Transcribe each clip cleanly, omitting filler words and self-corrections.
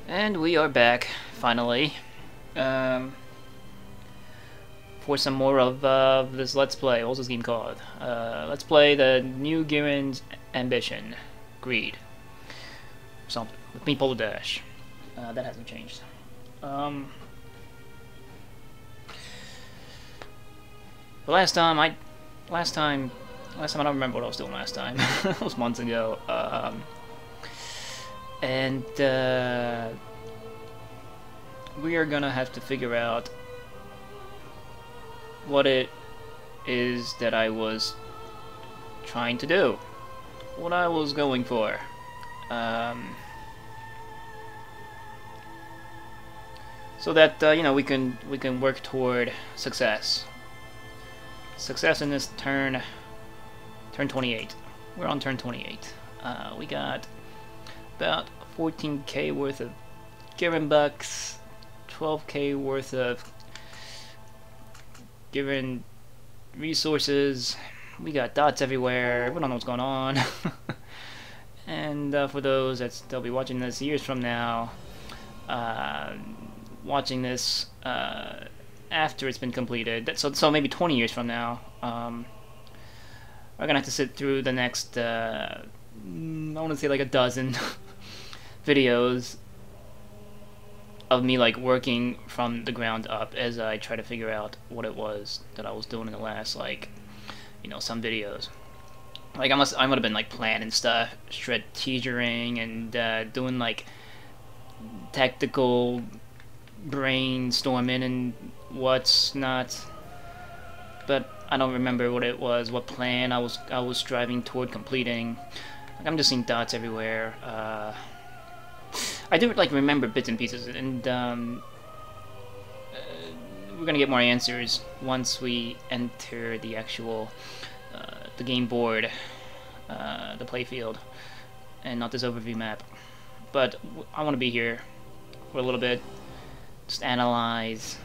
And we are back, finally, for some more of this Let's Play. What's this game called? Let's play the new Giren's Ambition. Greed. Something. With me, PolarDash. That hasn't changed. But last time I don't remember what I was doing last time. It was months ago. We are gonna have to figure out what it is that I was trying to do, what I was going for. So that you know, we can work toward success. Success in this turn 28. We're on turn 28. We got about 14k worth of Gihren bucks, 12k worth of Gihren resources. We got dots everywhere. We don't know what's going on. And for those they'll be watching this years from now, watching this after it's been completed. So maybe 20 years from now, we're gonna have to sit through the next I want to say like a dozen videos of me like working from the ground up as I try to figure out what it was that I was doing in the last, like, you know, some videos. Like I would have been like planning stuff, strategizing, and doing like tactical brainstorming and what's not. But I don't remember what it was, what plan I was striving toward completing. Like, I'm just seeing dots everywhere. I do like remember bits and pieces, and we're gonna get more answers once we enter the actual the game board, the playfield, and not this overview map. But I want to be here for a little bit, just analyze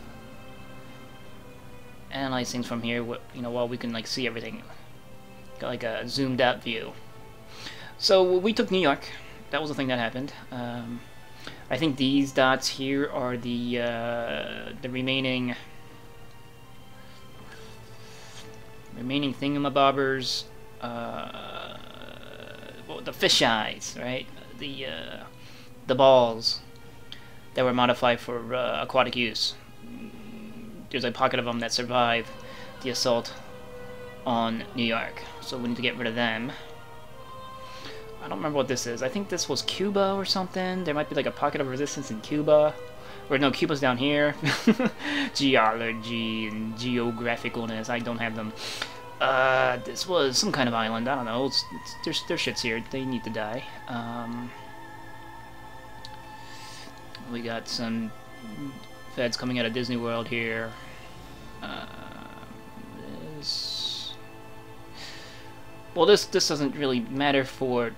things from here. You know, while we can like see everything, got like a zoomed out view. So we took New York. That was the thing that happened. I think these dots here are the remaining thingamabobbers. Well, the fish eyes, right? The balls that were modified for aquatic use. There's a pocket of them that survived the assault on New York, so we need to get rid of them. I don't remember what this is. I think this was Cuba or something. There might be like a pocket of resistance in Cuba. Or no, Cuba's down here. Geology and geographicalness, I don't have them. This was some kind of island. I don't know. Their shit's here. They need to die. We got some feds coming out of Disney World here. This doesn't really matter for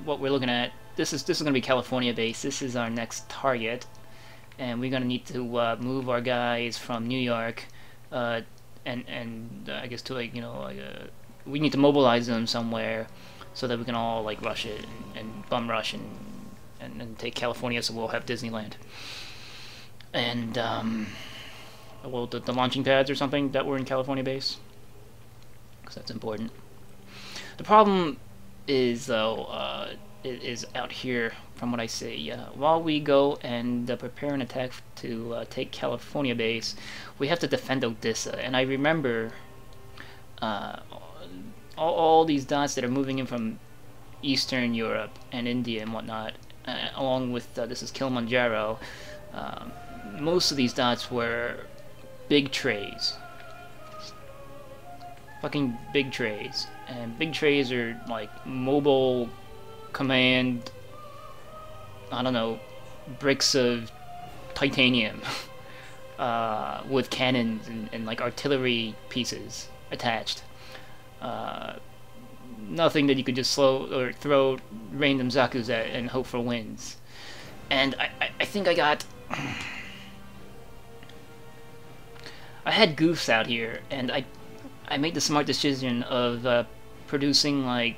what we're looking at. This is going to be California based. This is our next target, and we're going to need to move our guys from New York, and I guess to, like, you know, like we need to mobilize them somewhere so that we can all like rush it and bum rush and take California, so we'll have Disneyland. And well, the launching pads or something that were in California base, because that's important. The problem is, though, it is out here from what I see. While we go and prepare an attack to take California base, we have to defend Odessa. And I remember all these dots that are moving in from Eastern Europe and India and whatnot, along with this is Kilimanjaro. Most of these dots were big trays. Fucking big trays. And big trays are like mobile command, I don't know, bricks of titanium with cannons and like artillery pieces attached. Nothing that you could just slow or throw random Zakus at and hope for wins. And I think I got I had goofs out here, and I made the smart decision of producing like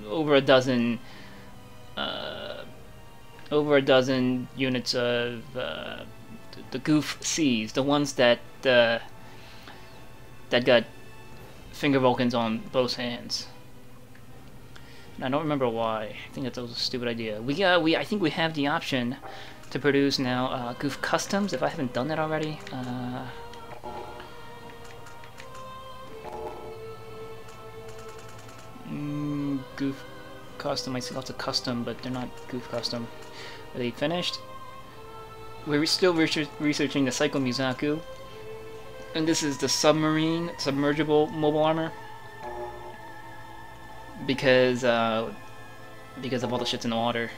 over a dozen over a dozen units of the Goof Cs, the ones that that got finger Vulcans on both hands. And I don't remember why. I think that was a stupid idea. I think we have the option to produce now Goof Customs, if I haven't done that already. Goof Custom, I see lots of custom, but they're not Goof Custom. Are they finished? We're still researching the Psycho Musaku. And this is the submergible mobile armor. Because of all the shits in the water.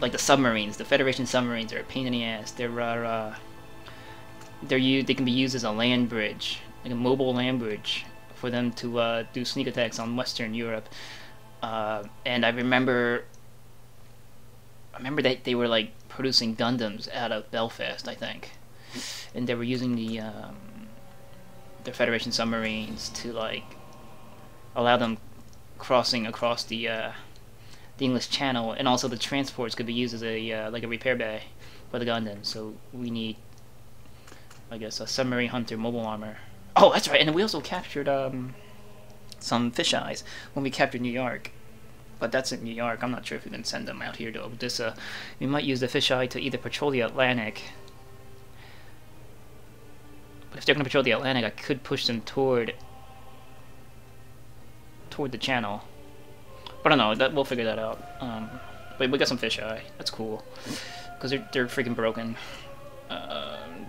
Like the submarines, the Federation submarines are a pain in the ass. They can be used as a land bridge, like a mobile land bridge, for them to do sneak attacks on Western Europe. And I remember that they were like producing Gundams out of Belfast, I think, and they were using the Federation submarines to like allow them crossing across the English Channel, and also the transports could be used as a like a repair bay for the Gundams. So we need, I guess, a submarine hunter mobile armor. Oh, that's right, and we also captured some fish eyes when we captured New York. But that's in New York. I'm not sure if we can send them out here to Odessa. We might use the fisheye to either patrol the Atlantic. But if they're going to patrol the Atlantic, I could push them toward the channel. But I don't know. We'll figure that out. But we got some fisheye. That's cool. Because they're freaking broken.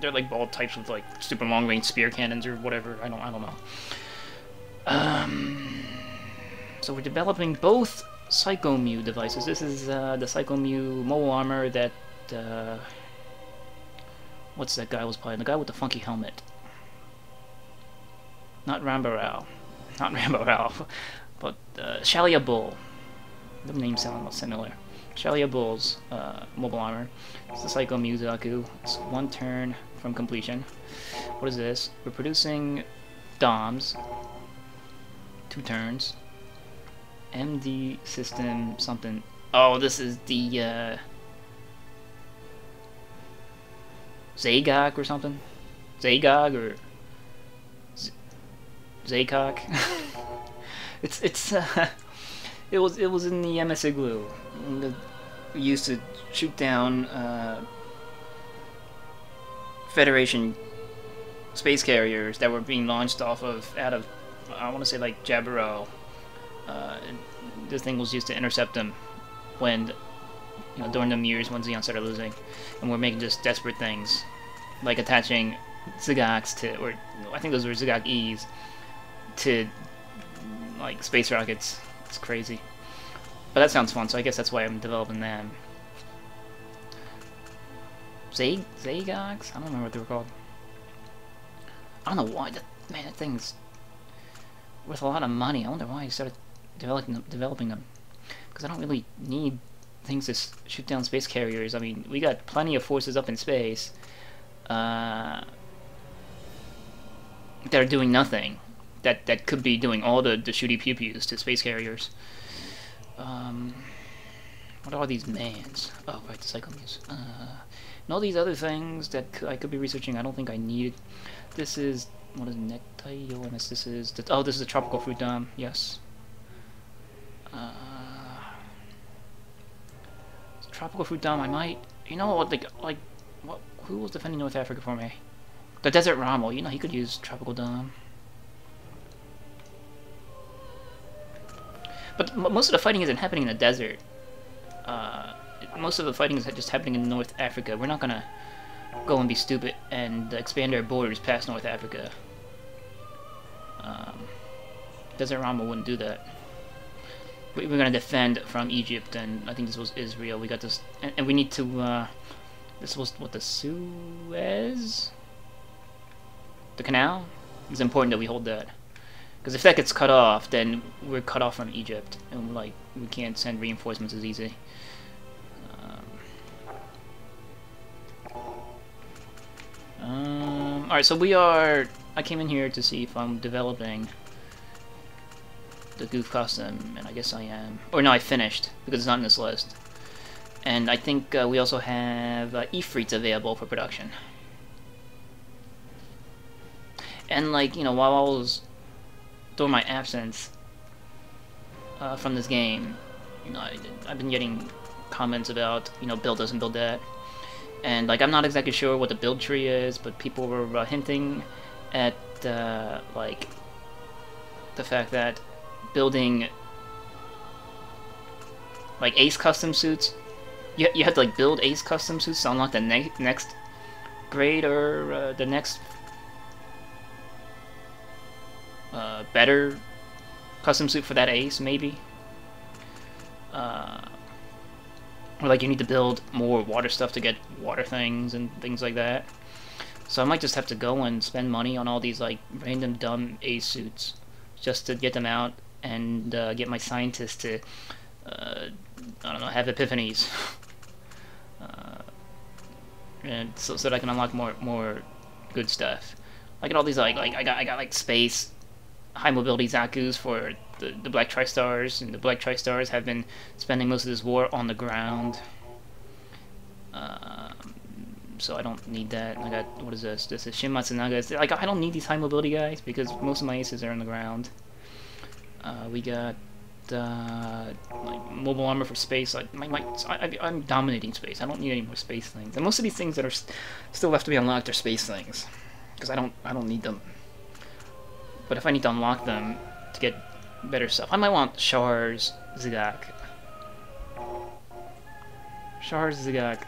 They're like ball types with like super long range spear cannons or whatever. I don't know. So we're developing both Psycho Mew devices. This is the Psycho Mew mobile armor that what's that guy was playing? The guy with the funky helmet. Not Rambo Rao, but Shalia Bull. The names sound similar. Shalia Bull's mobile armor. It's the Psycho Musaku. It's 1 turn from completion. What is this? We're producing DOMs. 2 turns. MD system something. Oh, this is the Zagok or something. Zagog or Zaycock. It was in the MS Igloo. We used to shoot down Federation space carriers that were being launched out of I want to say like Jaburo. This thing was used to intercept them when, during the years when Xeon started losing, and we're making just desperate things, like attaching Zigoks to, or I think those were Zigok E's, to like space rockets. It's crazy, but that sounds fun. So I guess that's why I'm developing them. Zagoks? I don't remember what they were called. I don't know why. That thing's worth a lot of money. I wonder why he started developing them. Because I don't really need things to shoot down space carriers. I mean, we got plenty of forces up in space that are doing nothing. That could be doing all the shooty pew-pews to space carriers. What are these mans? Oh, right, the Psycho Muse. And all these other things that I could be researching, I don't think I need. This is, what is necktie? OMS, this is the tropical fruit dome, yes. Tropical fruit dome, I might, who was defending North Africa for me? The Desert Rommel, he could use tropical dome. But most of the fighting isn't happening in the desert. Most of the fighting is just happening in North Africa. We're not gonna go and be stupid and expand our borders past North Africa. Desert Rama wouldn't do that. We're gonna defend from Egypt, and I think this was Israel. We got this, and we need to. This was what, the Suez, the canal. It's important that we hold that. Because if that gets cut off, then we're cut off from Egypt, and we can't send reinforcements as easy. Alright, so I came in here to see if I'm developing the Goof custom, and I guess I am. Or no, I finished, because it's not in this list. And I think we also have Ifrits available for production. And like, you know, while I was during my absence from this game, you know, I've been getting comments about, you know, build this and build that. And like, I'm not exactly sure what the build tree is, but people were hinting at like the fact that building like Ace custom suits, you have to like build Ace custom suits to unlock the next grade or the next better custom suit for that Ace, maybe. Or like you need to build more water stuff to get water things and things like that. So I might just have to go and spend money on all these like random dumb Ace suits just to get them out and get my scientists to I don't know, have epiphanies. And so that I can unlock more good stuff. I get all these I got like space high mobility Zaku's for the Black Tri-Stars, and the Black Tri-Stars have been spending most of this war on the ground. So I don't need that. I got, what is this? This is Shin Matsunaga. Like, I don't need these high mobility guys because most of my aces are on the ground. We got like mobile armor for space. I'm dominating space. I don't need any more space things. And most of these things that are still left to be unlocked are space things because I don't need them. But if I need to unlock them to get better stuff, I might want Char's Zigak. Char's Zigak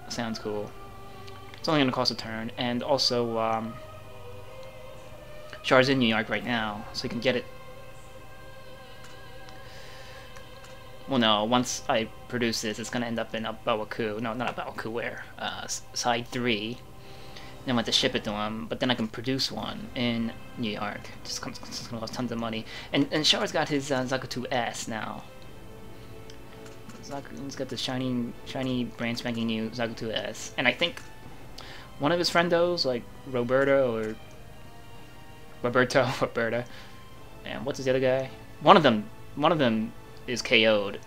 sounds cool. It's only going to cost a turn, and also Char's in New York right now, so you can get it. Well, no, once I produce this, it's going to end up in a Bawaku. No, not a Bawaku, where? Side 3. Then I have to ship it to him, but then I can produce one in New York. It's going to cost tons of money. And Char's got his Zakuto S now. He's got the shiny brand spanking new Zakuto S. And I think one of his friendos, like Roberta, and what's his other guy? One of them is KO'd.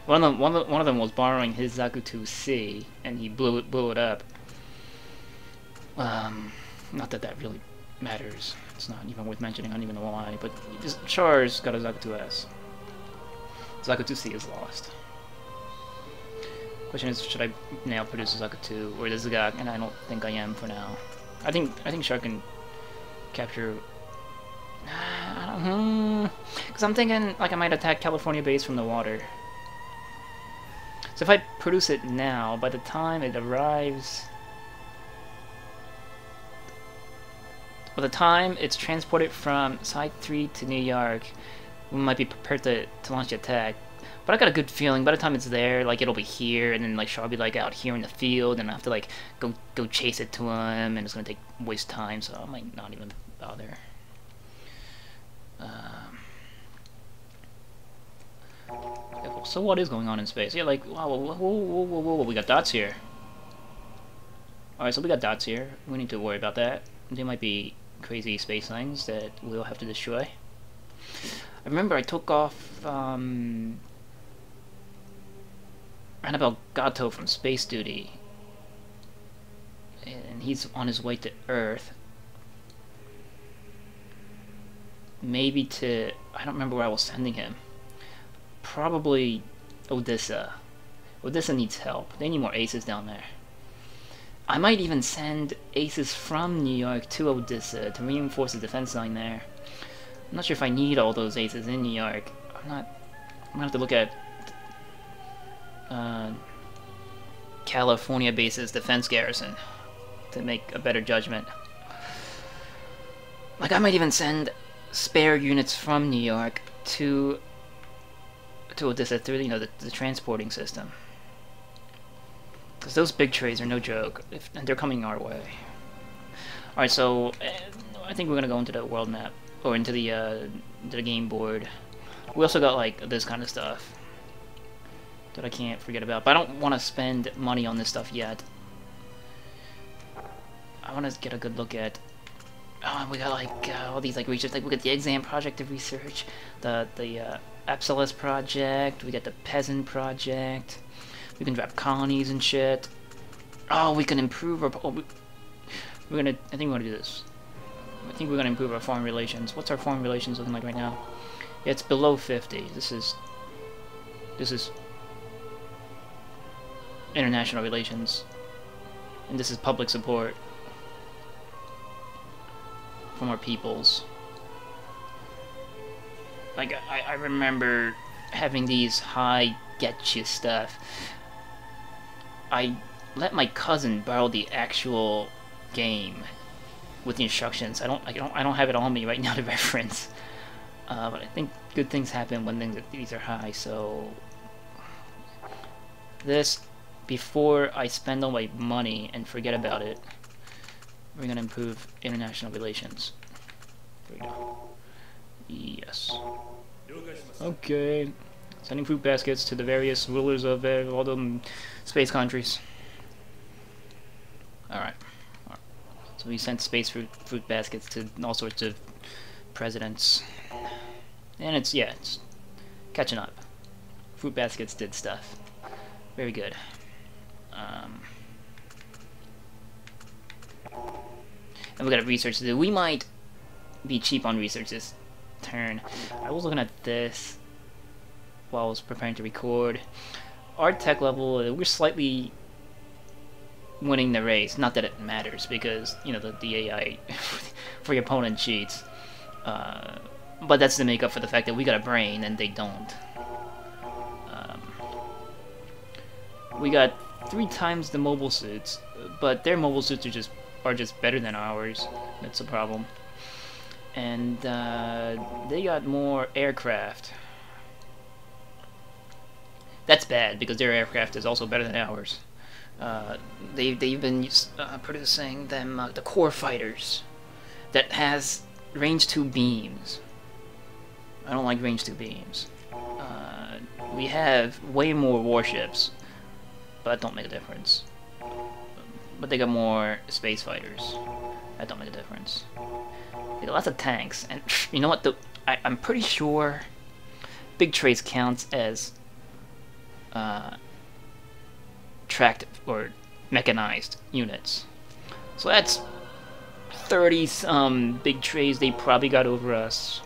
One of them was borrowing his Zakuto C, and he blew it up. Not that really matters. It's not even worth mentioning. I don't even know why. But Char's got a Zakuto S. Zakuto C is lost. Question is, should I now produce a Zakuto or the Zigak? And I don't think I am for now. I think Char can capture. Because I'm thinking like I might attack California base from the water. So if I produce it now, by the time it arrives. By the time it's transported from Side 3 to New York, we might be prepared to launch the attack. But I got a good feeling by the time it's there, like it'll be here, and then like Char will be like out here in the field, and I have to like go chase it to him, and it's gonna waste time, so I might not even bother. So what is going on in space? Yeah, like wow, whoa, we got dots here. All right, so we got dots here. We need to worry about that. They might be crazy space things that we'll have to destroy. I remember I took off Annabelle Gato from space duty, and he's on his way to Earth. Maybe to, I don't remember where I was sending him. Probably Odessa. Odessa needs help. They need more aces down there. I might even send aces from New York to Odessa to reinforce the defense line there. I'm not sure if I need all those aces in New York. I'm gonna have to look at California base's defense garrison to make a better judgment. Like I might even send spare units from New York to Odessa through the transporting system. Because those big trays are no joke, and they're coming our way. Alright, so I think we're gonna go into the world map, or into the game board. We also got like this kind of stuff that I can't forget about, but I don't want to spend money on this stuff yet. I want to get a good look at. Oh, we got like all these like research. Like we got the exam project of research, the Apsalis project. We got the peasant project. We can drop colonies and shit. Oh, we can improve our... Oh, we're gonna... I think we're gonna do this. I think we're gonna improve our foreign relations. What's our foreign relations looking like right now? Yeah, it's below 50. This is international relations. And this is public support from our peoples. Like, I remember having these high getcha stuff. I let my cousin borrow the actual game with the instructions. I don't have it on me right now to reference. But I think good things happen when these are high. So this, before I spend all my money and forget about it, we're gonna improve international relations. There we go. Yes. Okay. Sending fruit baskets to the various rulers of all the space countries. Alright. So we sent space fruit baskets to all sorts of presidents. And it's catching up. Fruit baskets did stuff. Very good. And we got research to do. We might be cheap on research this turn. I was looking at this while I was preparing to record. Our tech level, we're slightly winning the race. Not that it matters, because, you know, the AI for your opponent cheats. But that's to make up for the fact that we got a brain and they don't. We got 3 times the mobile suits, but their mobile suits are just better than ours. That's a problem. And they got more aircraft. That's bad, because their aircraft is also better than ours. They've been producing them the core fighters that has range 2 beams. I don't like range 2 beams. We have way more warships, but that don't make a difference. But they got more space fighters. That don't make a difference. They got lots of tanks, and you know what? I'm pretty sure big trace counts as tracked or mechanized units. So that's 30-some big trays they probably got over us.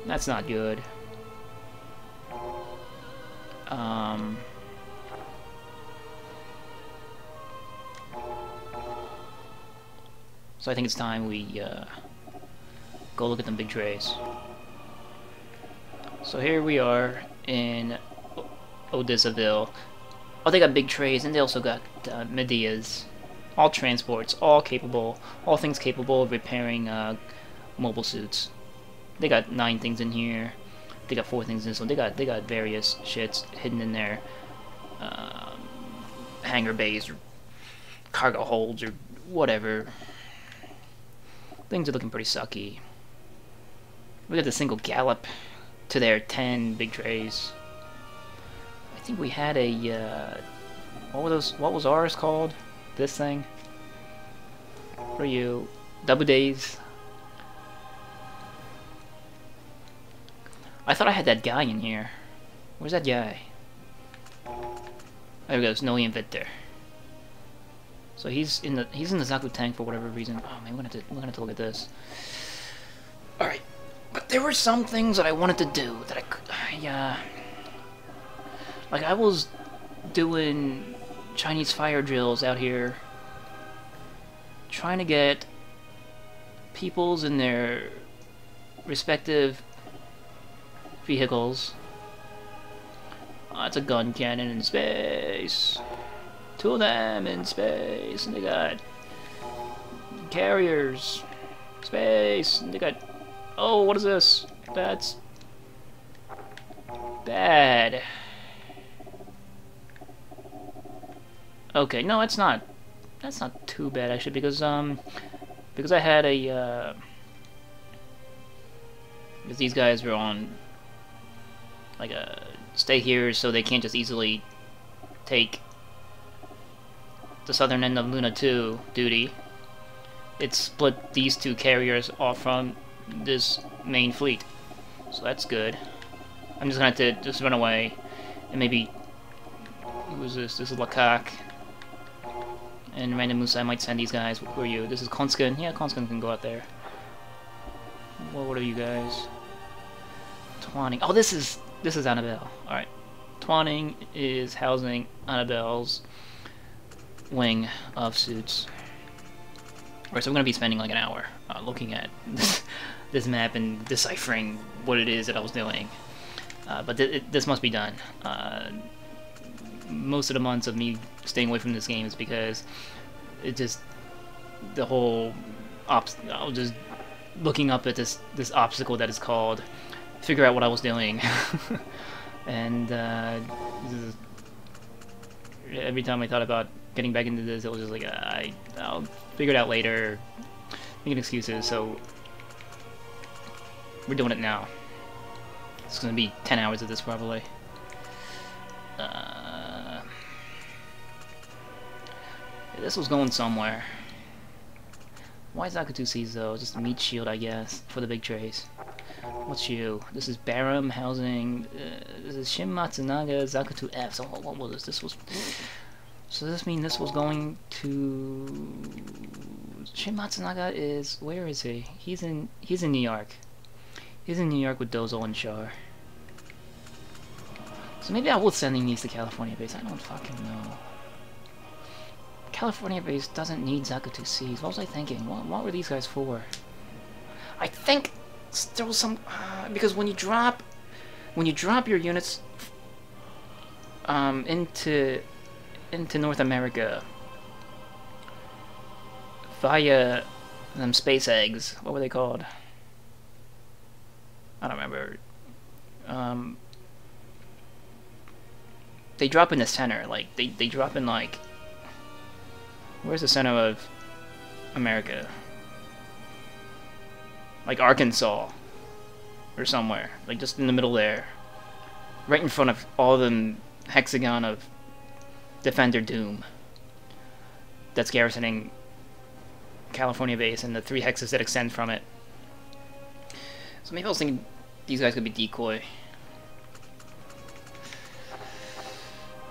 That's not good. So I think it's time we go look at them big trays. So here we are in Odessaville. Oh, they got big trays, and they also got Medeas. All transports, all things capable of repairing mobile suits. They got 9 things in here. They got 4 things in this one. They got various shits hidden in there. Hangar bays, or cargo holds, or whatever. Things are looking pretty sucky. We got the single gallop to their 10 big trays. I think we had a what was ours called? This thing? What are you? Double days? I thought I had that guy in here. Where's that guy? There we go, Snowy and Victor. So he's in the Zaku tank for whatever reason. Oh man, we're gonna have to look at this. All right, but there were some things that I wanted to do that like I was doing Chinese fire drills out here, trying to get peoples in their respective vehicles. Oh, that's a gun cannon in space. 2 of them in space, and they got carriers, space, and they got, oh, what is this? That's bad. Okay, no, that's not too bad actually, because I had a because these guys were on like a stay here, so they can't just easily take the southern end of Luna 2 duty. It split these 2 carriers off from this main fleet, so that's good. I'm just gonna have to just run away and maybe Who is this? This is Lakak. And Random Musa, I might send these guys. Who are you? This is Konskin. Yeah, Konskin can go out there. Well, what are you guys? Twanning. Oh, this is Annabelle. Alright. Twanning is housing Annabelle's wing of suits. Alright, so we're going to be spending like an hour looking at this map and deciphering what it is that I was doing. But this must be done. Most of the months of me staying away from this game is because it just... the whole... I was just looking up at this obstacle that is called figure out what I was doing. And every time I thought about getting back into this, it was just like, I'll figure it out later, making excuses, so we're doing it now. It's gonna be 10 hours of this, probably. This was going somewhere. Why is Zakutu Seas, though? Just a meat shield, I guess, for the big trays. What's you? This is Barum housing. This is Shin Matsunaga Zakutu F. So what was this? This was. So does this mean this was going to? Shin Matsunaga is, where is he? He's in New York. He's in New York with Dozo and Char. So maybe I was sending these to California base. I don't fucking know. California base doesn't need Zakutu Seas. What was I thinking? What were these guys for? I think there was some because when you drop your units into North America via them space eggs, what were they called? I don't remember. They drop in the center, like they drop in like, where's the center of America? Like Arkansas or somewhere, like just in the middle there, right in front of all the hexagon of Defender Doom that's garrisoning California base and the 3 hexes that extend from it. So maybe I was thinking these guys could be decoy.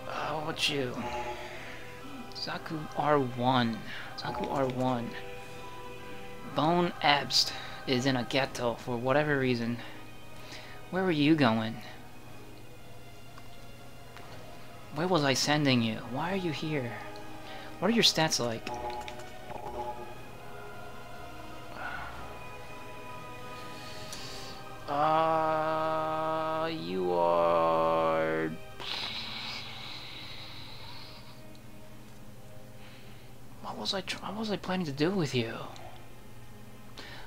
Oh, what's you? Zaku R1. Zaku R1. Bone Abst is in a ghetto for whatever reason. Where were you going? Where was I sending you? Why are you here? What are your stats like? You are... What was I planning to do with you?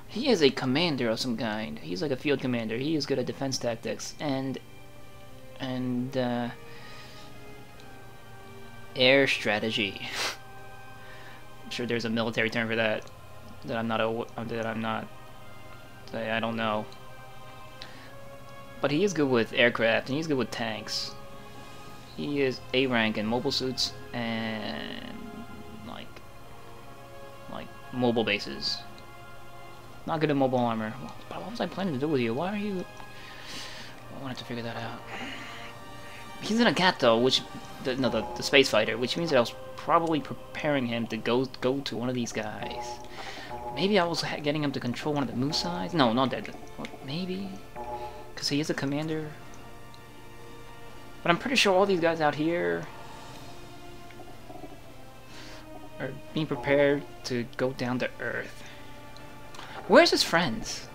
He is a commander of some kind. He's like a field commander. He is good at defense tactics and air strategy. I'm sure there's a military term for that I don't know. But he is good with aircraft and he's good with tanks. He is A rank in mobile suits and like mobile bases. Not good at mobile armor. But what was I planning to do with you? Why are you... I wanted to figure that out. He's in a cat though, which... the space fighter, which means that I was probably preparing him to go to one of these guys. Maybe I was getting him to control one of the Musais? No, not that. Maybe? Because he is a commander. But I'm pretty sure all these guys out here are being prepared to go down to Earth. Where's his friends?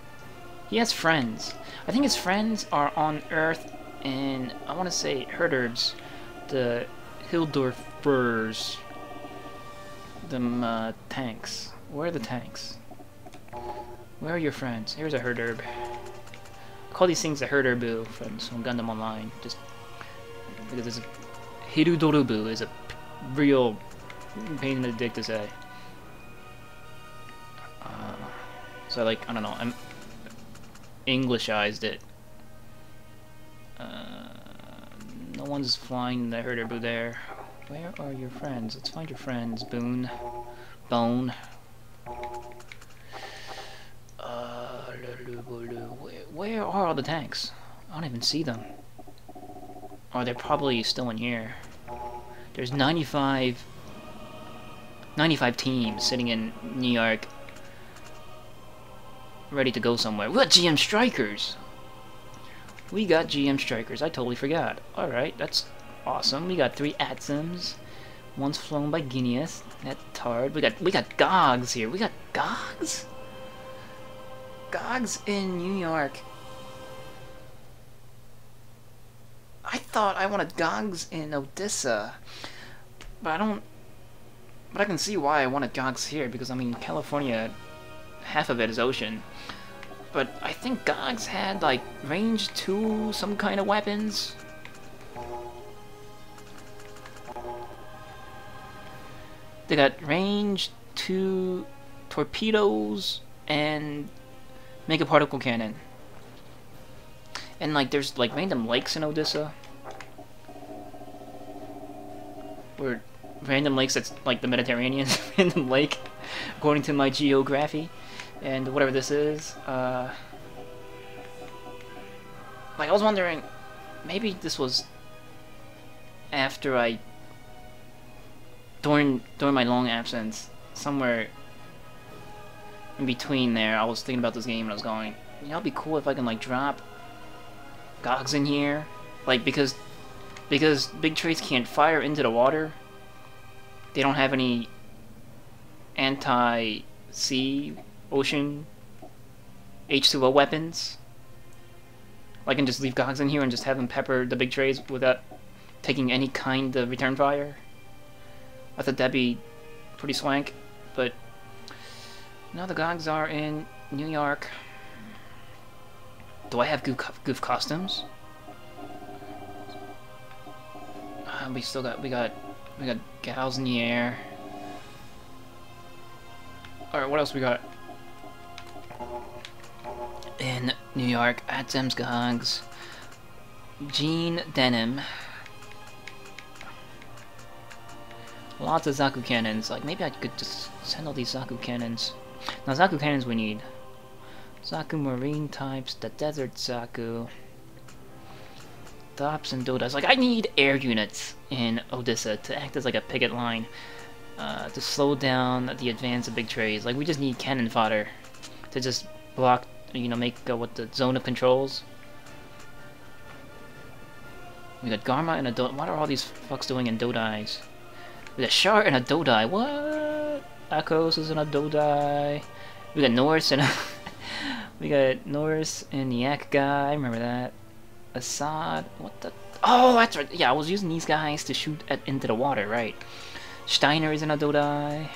He has friends. I think his friends are on Earth in, I want to say, Herderbs. The Hildorfers. Them tanks. Where are the tanks? Where are your friends? Here's a Herderb. I call these things a Herderbu from Gundam Online. Just because it's Hirudorubu is a real pain in the dick to say. So like, I don't know, I'm Englishized it. No one's flying the Herderbu there. Where are your friends? Let's find your friends. Bone. Where are all the tanks? I don't even see them. Oh, they're probably still in here. There's 95 teams sitting in New York, ready to go somewhere. We got GM Strikers! We got GM Strikers, I totally forgot. Alright, that's awesome. We got 3 Atzims. One's flown by Guineas. That tard. We got Gogs here. We got Gogs? Gogs in New York. I thought I wanted Gogs in Odessa. But I don't... But I can see why I wanted Gogs here, because, I mean, California, half of it is ocean. But I think Gogs had, like, range 2 some kind of weapons. They got range 2 torpedoes and mega particle cannon. And, like, there's, like, random lakes in Odessa. Where random lakes that's like the Mediterranean random lake, according to my geography. And whatever this is, like, I was wondering, maybe this was after during my long absence, somewhere in between there, I was thinking about this game and I was going, you know, it'd be cool if I can, like, drop Gogs in here, like, because big trays can't fire into the water. They don't have any anti-sea, ocean, H2O weapons. I can just leave Gogs in here and just have them pepper the big trays without taking any kind of return fire. I thought that'd be pretty swank, but now the Gogs are in New York. Do I have goof costumes? We got gals in the air. Alright, what else we got? In New York, Atzems Gogs, Jean Denim. Lots of Zaku cannons. Like, maybe I could just send all these Zaku cannons. Now, Zaku cannons we need. Zaku Marine types, the Desert Zaku. Dops and Dodas. Like, I need air units in Odessa to act as like a picket line. To slow down the advance of big trays. Like, we just need cannon fodder to just block, you know, make what the zone of controls. We got Garma and a Dodai. What are all these fucks doing in Dodais? We got Shar and a Dodai. What? Akos is in a Dodai. We got Norse and a we got Norse and the Yak guy. Remember that? Assad. What the? Oh, that's right. Yeah, I was using these guys to shoot into the water, right? Steiner is in a Dodai.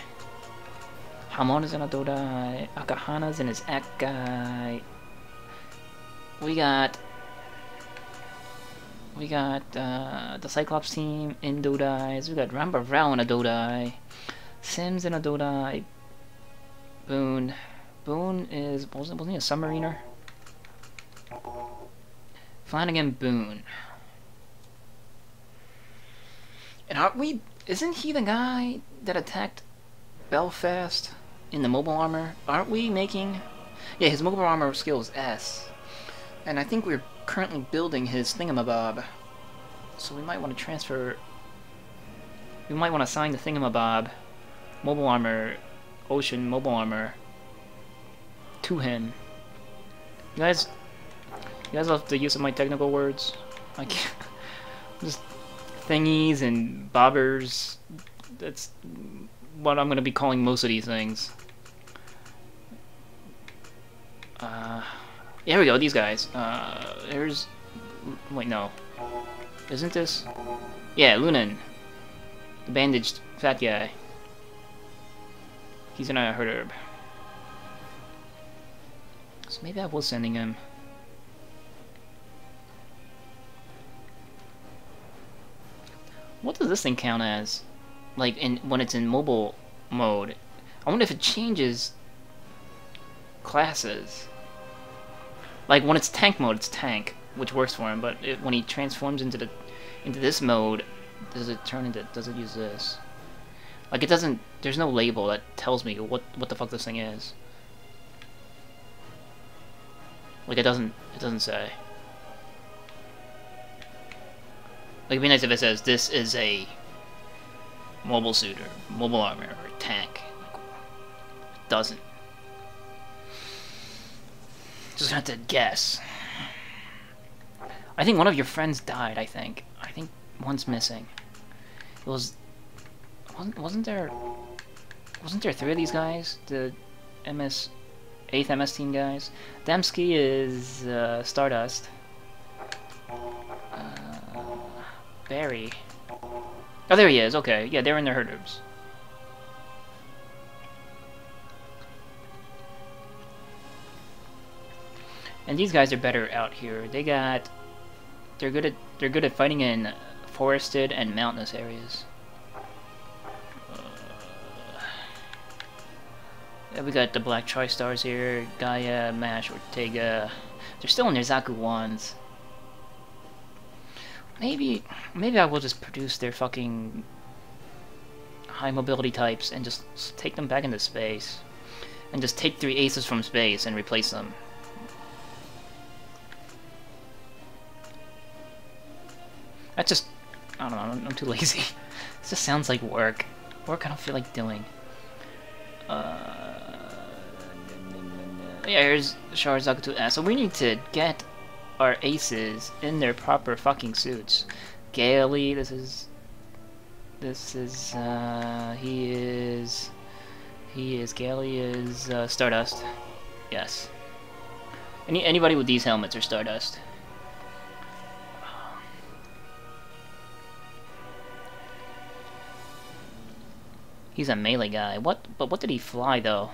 Hamon is in a Dodai. Akahana's in his Ak guy. We got the Cyclops team in Dodais. We got Ramba Rao in a Dodai. Sims in a Dodai. Boone is wasn't he a submariner? Flanagan Boone. And isn't he the guy that attacked Belfast in the mobile armor? Aren't we making... Yeah, his mobile armor skill is S. And I think we're currently building his thingamabob. So we might want to transfer... We might want to assign the thingamabob, mobile armor, ocean mobile armor, to him. You guys love the use of my technical words. I can't... Just thingies and bobbers. That's what I'm going to be calling most of these things. Here we go, these guys. There's... Wait, no. Isn't this? Yeah, Lunan. The bandaged fat guy. He's in a herd herb. So maybe I was sending him. What does this thing count as? Like, when it's in mobile mode. I wonder if it changes classes. Like, when it's tank mode, it's tank, which works for him. But when he transforms into this mode, does it use this? Like, it doesn't. There's no label that tells me what the fuck this thing is. Like, it doesn't say. Like, it'd be nice if it says this is a mobile suit or mobile armor or tank. Like, doesn't. Just gonna have to guess. I think one of your friends died. I think one's missing. It wasn't there 3 of these guys? The 8th MS team guys. Dembski is Stardust. Barry. Oh, there he is. Okay, yeah, they're in their herders. And these guys are better out here. They're good at fighting in forested and mountainous areas. Yeah, we got the Black Tri-Stars here. Gaia, Mash, Ortega. They're still in their Zaku wands. Maybe I will just produce their fucking high mobility types and just take them back into space. And just take 3 aces from space and replace them. That's just... I don't know, I'm too lazy. This just sounds like work. Work I don't feel like doing. Yeah, here's Sharazaku. So we need to get our aces in their proper fucking suits. Gaily, Gaily is Stardust. Yes. Anybody with these helmets are Stardust. He's a melee guy. But what did he fly though?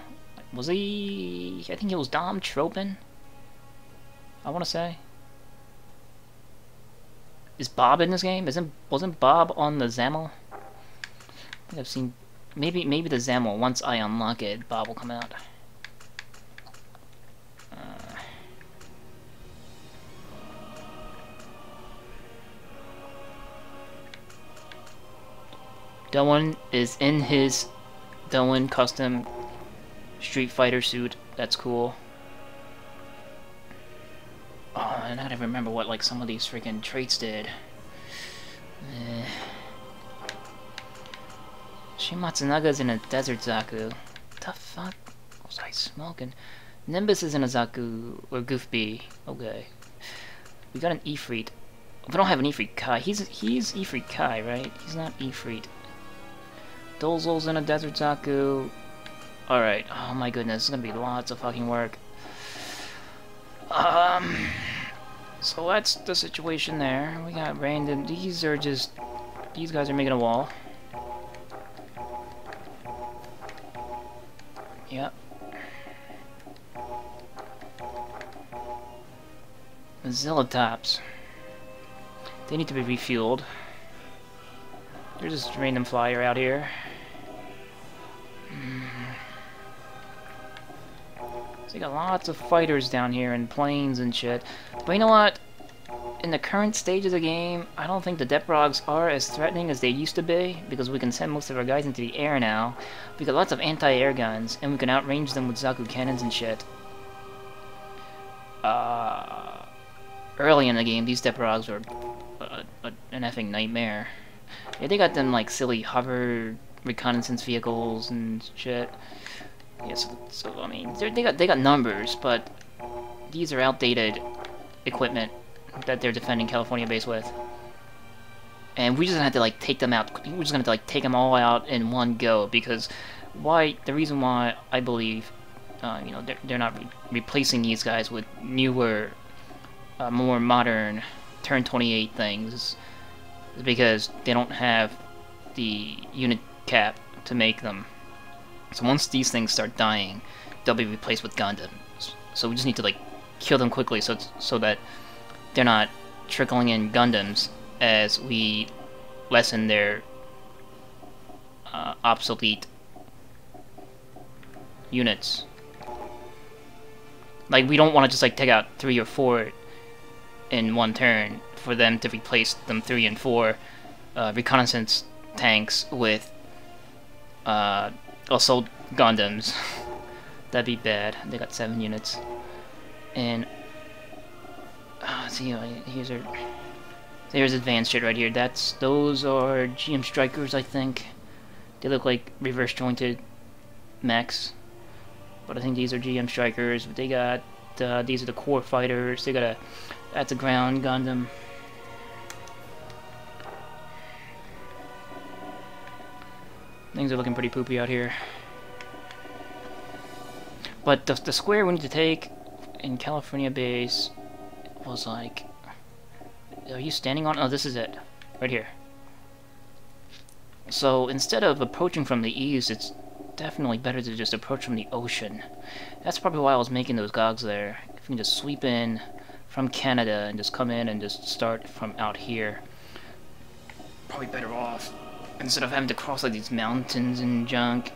Was he? I think he was Dom Tropin. I want to say. Is Bob in this game? Wasn't Bob on the Zamel? I think I've seen. Maybe the Zamel. Once I unlock it, Bob will come out. Doan is in his Doan custom Street Fighter suit. That's cool. Oh, and I gotta remember what like some of these freaking traits did. Shimatsunaga's in a Desert Zaku. What the fuck was I smoking? Nimbus is in a Zaku or Goof B. Okay. We got an Ifrit. We don't have an Ifrit Kai. He's Ifrit Kai, right? He's not Ifrit. Dozol's in a Desert Zaku. Alright, oh my goodness, it's gonna be lots of fucking work. So that's the situation there. We got random, these guys are making a wall. Yep. Zillatops. They need to be refueled. There's just a random flyer out here. So you got lots of fighters down here and planes and shit. But you know what? In the current stage of the game, I don't think the Deprogs are as threatening as they used to be, because we can send most of our guys into the air now. We got lots of anti-air guns, and we can outrange them with Zaku cannons and shit. Early in the game, these Deprogs were an effing nightmare. Yeah, they got them like silly hover reconnaissance vehicles and shit. Yeah, so I mean, they got numbers, but these are outdated equipment that they're defending California base with. And we just have to like take them out. We're just gonna have to like take them all out in one go, because the reason why I believe you know, they're not replacing these guys with newer, more modern turn 28 things is because they don't have the unit cap to make them. So once these things start dying, they'll be replaced with Gundams. So we just need to like kill them quickly, so that they're not trickling in Gundams as we lessen their obsolete units. Like, we don't want to just like take out 3 or 4 in one turn for them to replace them 3 and 4 reconnaissance tanks with assault Gundams. That'd be bad. They got 7 units. And see, here's advanced shit right here. Those are GM Strikers, I think. They look like reverse jointed mechs, but I think these are GM strikers. They got these are the core fighters. They got that's a ground Gundam. Things are looking pretty poopy out here. But the square we need to take in California base was like... Are you standing on? Oh, this is it. Right here. So instead of approaching from the east, it's definitely better to just approach from the ocean. That's probably why I was making those gogs there. If you can just sweep in from Canada and just come in and just start from out here. Probably better off. Instead of having to cross like these mountains and junk.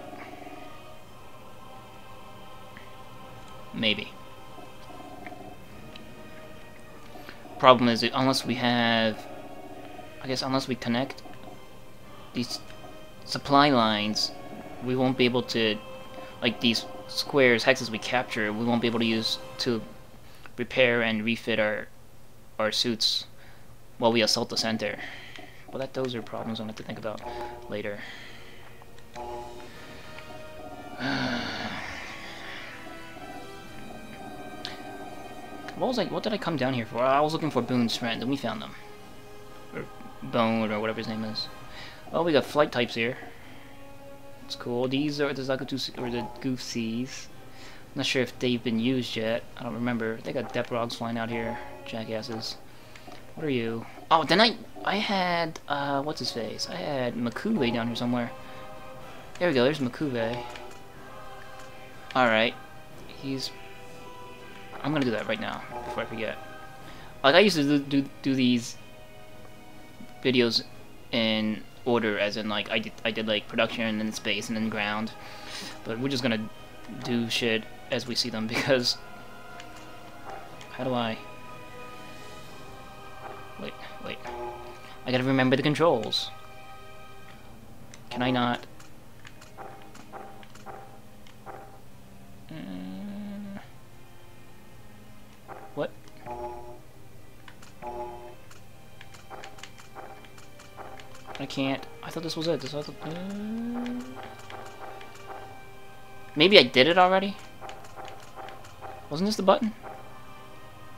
Maybe. Problem is, unless we have... I guess unless we connect these supply lines, we won't be able to... Like these squares, hexes we capture, we won't be able to use to repair and refit our suits while we assault the center. But those are problems I'll have to think about later. What did I come down here for? I was looking for Boone's friend, and we found them. Or Bone, or whatever his name is. Oh, we got flight types here. It's cool. These are the Zakutu, or the Goof Seas. I'm not sure if they've been used yet. I don't remember. They got Deprogs flying out here. Jackasses. What are you? Oh, then I had, what's his face? I had Makube down here somewhere. There we go, there's Makube. Alright. I'm gonna do that right now, before I forget. Like, I used to do these videos in order, as in, like, I did like, production, and then space, and then ground. But we're just gonna do shit as we see them, because... How do I... Wait. I gotta remember the controls. Can I not? What? I can't. I thought this was it. Maybe I did it already? Wasn't this the button?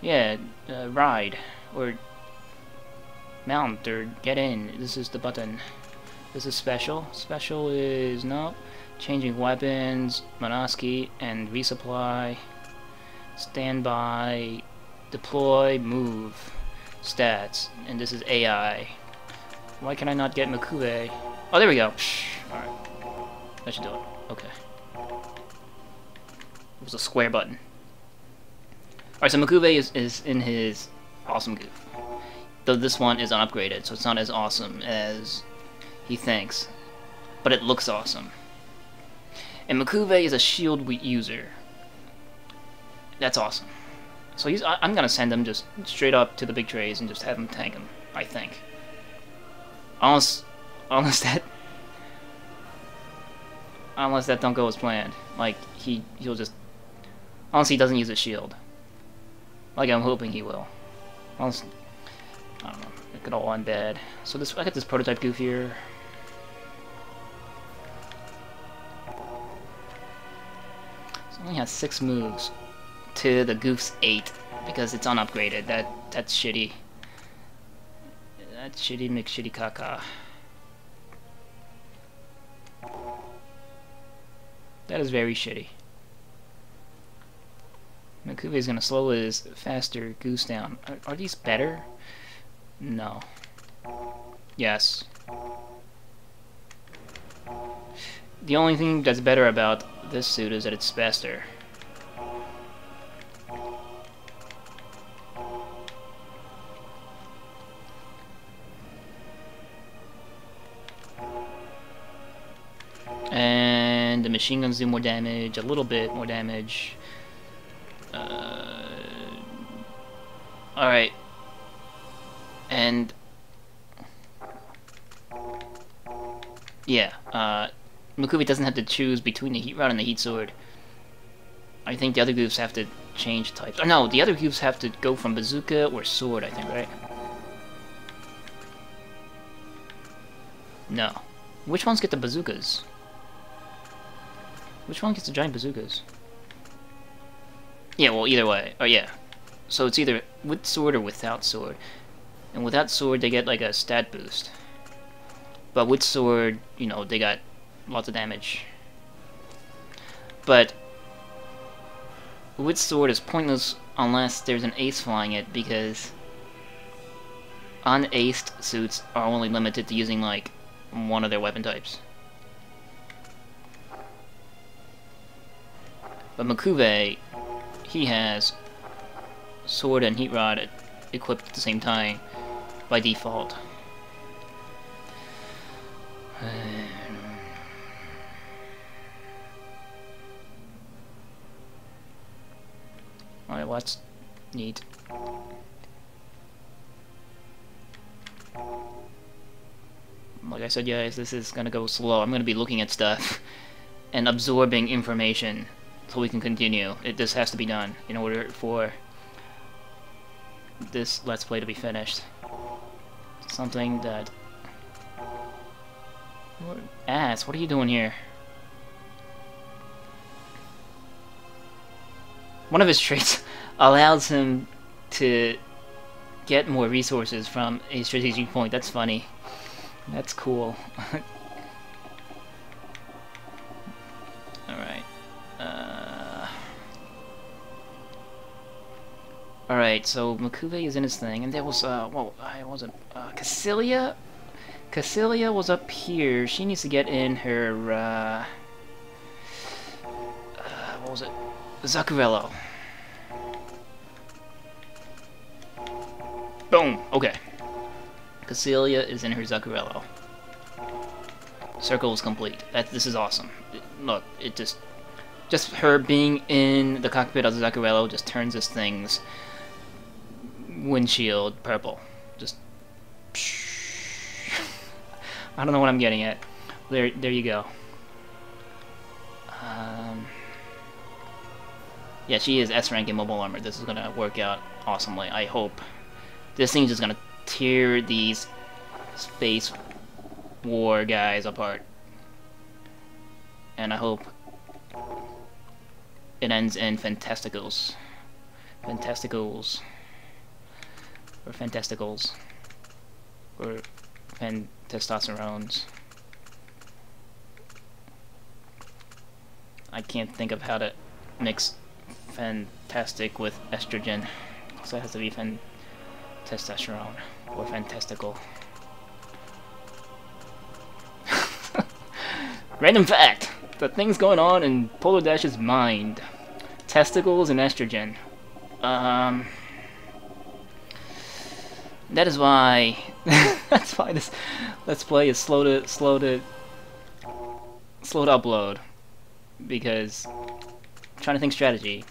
Yeah, ride. Or... mount or get in. This is the button. This is special. Special is no changing weapons, Monoski, and resupply, standby, deploy, move, stats, and this is AI. Why can I not get Makube? Oh, there we go. Alright. That should do it. Okay. It was a square button. Alright, so Makube is in his awesome goof. Though this one is unupgraded, so it's not as awesome as he thinks. But it looks awesome. And Makube is a shield user. That's awesome. So I'm gonna send him just straight up to the big trays and just have him tank him, I think. Unless that don't go as planned. Like, he'll just... Unless he doesn't use a shield. Like I'm hoping he will. Unless... I don't know. It could all end bad. So I got this prototype goof here. So it only has 6 moves to the goof's 8 because it's unupgraded. That's shitty. That's shitty McShitty caca. That is very shitty. Makube is gonna slow his faster goose down. Are these better? No. Yes. The only thing that's better about this suit is that it's faster. And the machine guns do more damage, a little bit more damage. Alright. And yeah, Makube doesn't have to choose between the heat rod and the heat sword. I think the other goofs have to change types. Oh no, the other goofs have to go from bazooka or sword, I think, right? No. Which ones get the bazookas? Which one gets the giant bazookas? Yeah, well, either way. Oh, yeah. So it's either with sword or without sword. And without sword, they get like a stat boost. But with sword, you know, they got lots of damage. But with sword is pointless unless there's an ace flying it, because unaced suits are only limited to using like one of their weapon types. But Makuve, he has sword and heat rod equipped at the same time by default. Alright, well, that's neat. Like I said, guys, this is gonna go slow. I'm gonna be looking at stuff and absorbing information so we can continue. This has to be done in order for this Let's Play to be finished. Something that... Ass, what are you doing here? One of his traits allows him to get more resources from a strategic point. That's funny. That's cool. Alright. Alright, so Makuve is in his thing, and there was, well, I wasn't, Cassilia? Cassilia was up here. She needs to get in her, what was it? Zuccarello. Boom! Okay. Cassilia is in her Zuccarello. Circle is complete. This is awesome. Look, it just her being in the cockpit of the Zuccarello just turns this thing's windshield purple. Just... I don't know what I'm getting at. There you go. Yeah, she is S rank in mobile armor. This is gonna work out awesomely, I hope. This thing's just gonna tear these space war guys apart. And I hope it ends in fantasticals. Fantasticals. Or fantasticals. Or fantestosterones. I can't think of how to mix fantastic with estrogen. So it has to be testosterone or fantastical. Random fact! The things going on in PolarDash's mind. Testicles and estrogen. That is why that's why this Let's Play is slow to upload. Because I'm trying to think strategy.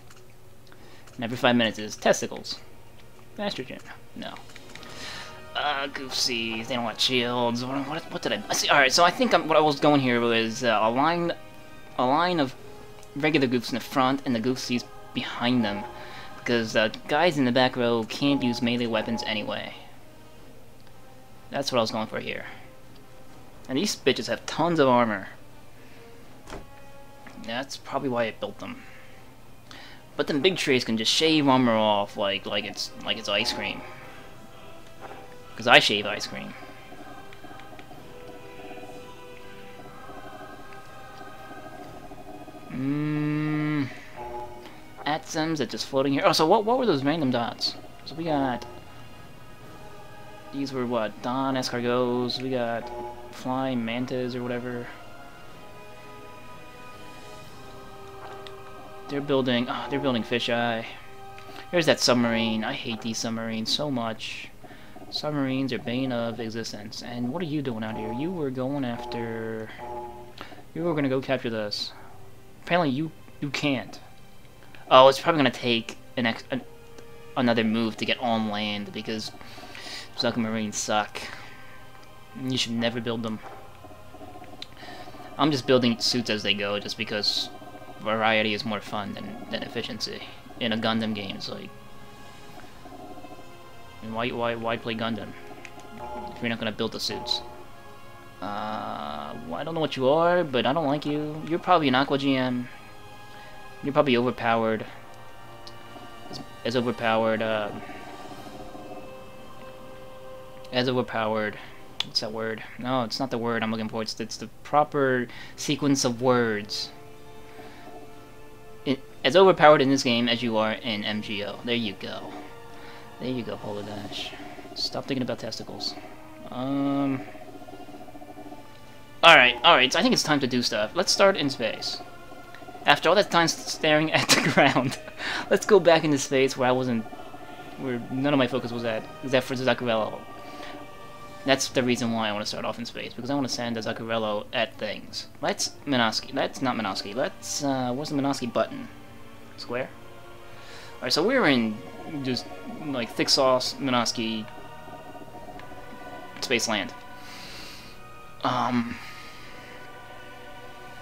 And every 5 minutes is testicles. Estrogen. No. Goofsies. They don't want shields. What did I see? Alright, so I think what I was going here was a line of regular goofs in the front and the goofsies behind them. Because guys in the back row can't use melee weapons anyway. That's what I was going for here. And these bitches have tons of armor. That's probably why I built them. But them big trays can just shave armor off like it's ice cream. Because I shave ice cream. Atoms that just floating here. Oh, so what were those random dots? So we got... These were what? Dawn escargots. We got flying mantas or whatever. They're building fisheye. There's that submarine. I hate these submarines so much. Submarines are bane of existence. And what are you doing out here? You were going after... You were gonna go capture this. Apparently you can't. Oh, it's probably gonna take another move to get on land because submarines suck. You should never build them. I'm just building suits as they go just because variety is more fun than efficiency in a Gundam game. It's like, I mean, why play Gundam if you're not gonna build the suits? Well, I don't know what you are, but I don't like you. You're probably an Aqua GM. You're probably overpowered. As overpowered, what's that word? No, it's not the word I'm looking for. It's the proper sequence of words. As overpowered in this game as you are in MGO. There you go. There you go, PolarDash. Stop thinking about testicles. Alright, so I think it's time to do stuff. Let's start in space. After all that time staring at the ground, let's go back into space where none of my focus was at, except for Zaccarello. That's the reason why I want to start off in space, because I want to send a Zaccarello at things. Let's Minosky. That's not Minosky. Let's, where's the Minosky button? Square? Alright, so we're in just, like, thick sauce, Minosky, space land.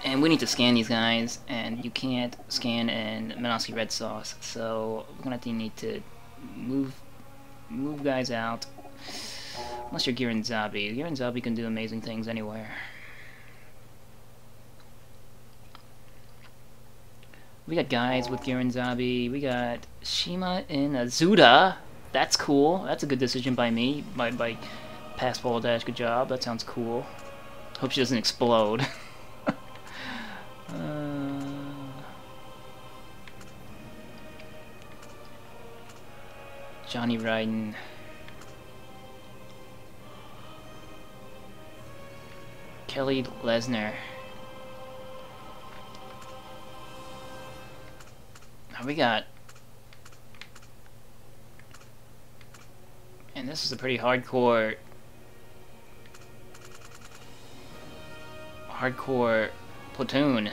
And we need to scan these guys, and you can't scan in Minosky red sauce, so we're gonna need to move guys out. Unless you're Gihren Zabi. Gihren Zabi can do amazing things anywhere. We got guys with Gihren Zabi. We got Shima in Azuda. That's cool. That's a good decision by me. By past PolarDash. Good job. That sounds cool. Hope she doesn't explode. Johnny Ryden. Kelly Lesnar. Now we got... And this is a pretty hardcore platoon.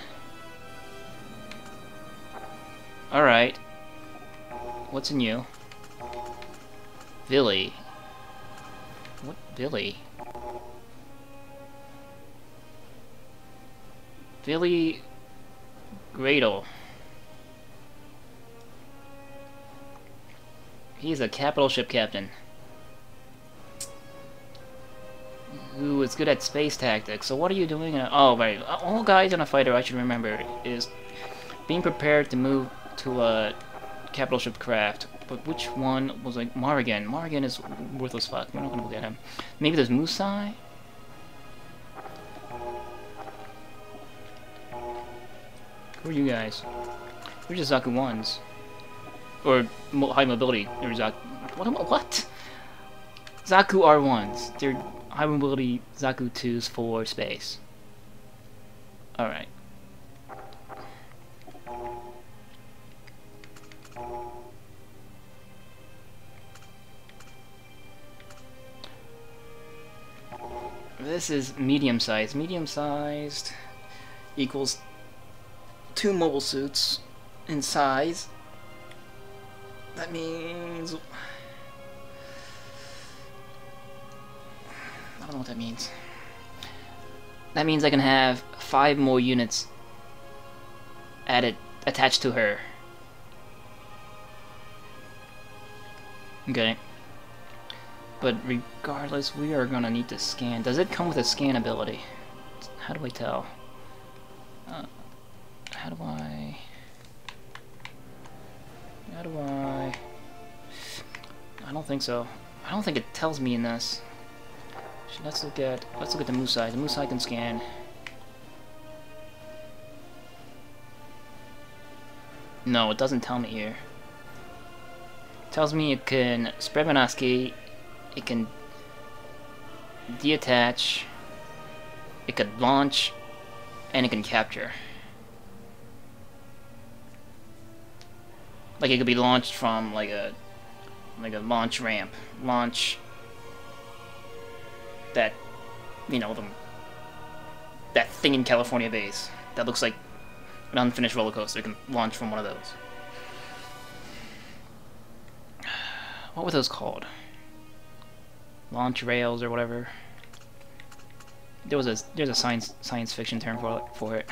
Alright. What's in you? Billy. What Billy? Billy Gradle. He's a capital ship captain who is good at space tactics. So what are you doing in a... Oh, right. All guys in a fighter, I should remember, is being prepared to move to a capital ship craft. But which one was like Morrigan? Morrigan is worthless fuck. We're not gonna look at him. Maybe there's Musai? Who are you guys? We're just Zaku 1s. Or high mobility. Or Zaku... What? Zaku R1s. They're high mobility Zaku 2s for space. Alright. This is medium-sized. Medium-sized equals 2 mobile suits in size. That means... I don't know what that means. That means I can have 5 more units attached to her. Okay. But regardless, we are gonna need to scan. Does it come with a scan ability? How do I tell? How do I... I don't think so. I don't think it tells me in this. Let's look at the Musai. The Musai can scan. No, it doesn't tell me here. It tells me it can spread Minosky, it can deattach, it could launch, and it can capture. Like it could be launched from like a launch ramp. Launch that, you know, that thing in California base that looks like an unfinished roller coaster. It can launch from one of those. What were those called? Launch rails or whatever. There's a science fiction term for it.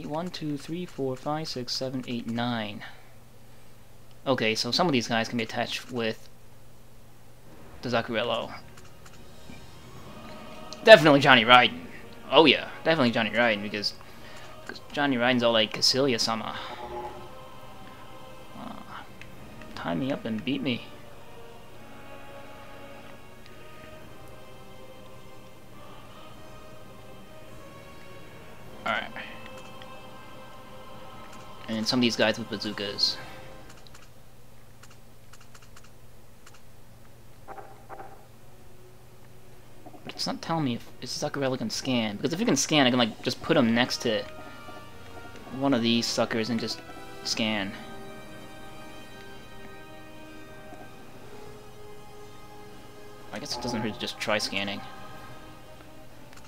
1, 2, 3, 4, 5, 6, 7, 8, 9. Okay, so some of these guys can be attached with the Zaccarello. Definitely Johnny Ryden. Oh yeah, definitely Johnny Ryden, because Johnny Ryden's all like Cecilia-sama. Tie me up and beat me. Alright. And some of these guys with bazookas. But it's not telling me if Zuccarello can scan. Because if he can scan, I can like just put him next to one of these suckers and just scan. I guess it doesn't hurt to just try scanning.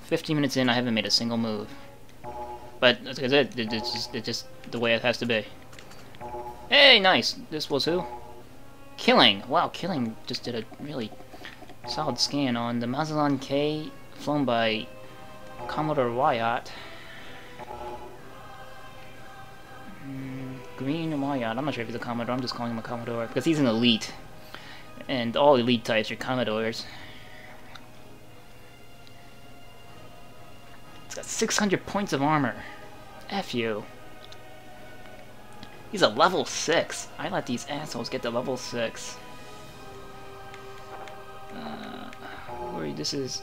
15 minutes in, I haven't made a single move. But that's it. It's just the way it has to be. Hey, nice. This was who? Killing. Wow, Killing just did a really solid scan on the Mazatlan K flown by Commodore Wyatt. Green Wyatt. I'm not sure if he's a Commodore. I'm just calling him a Commodore because he's an elite. And all elite types are Commodores. It's got 600 points of armor. F you. He's a level 6. I let these assholes get to level 6. This is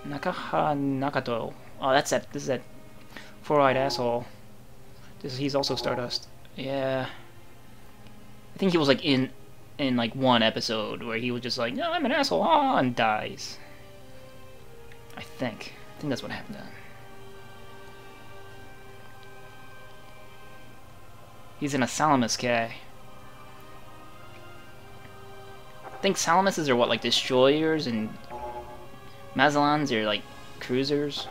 Nakaha Nakato. Oh, that's that. This is that four-eyed asshole. He's also Stardust. Yeah. I think he was like in like one episode where he was just like, no, I'm an asshole, and dies. I think that's what happened to him. He's in a Salamis K. I think Salamises are what, like destroyers, and Mazalans are like cruisers.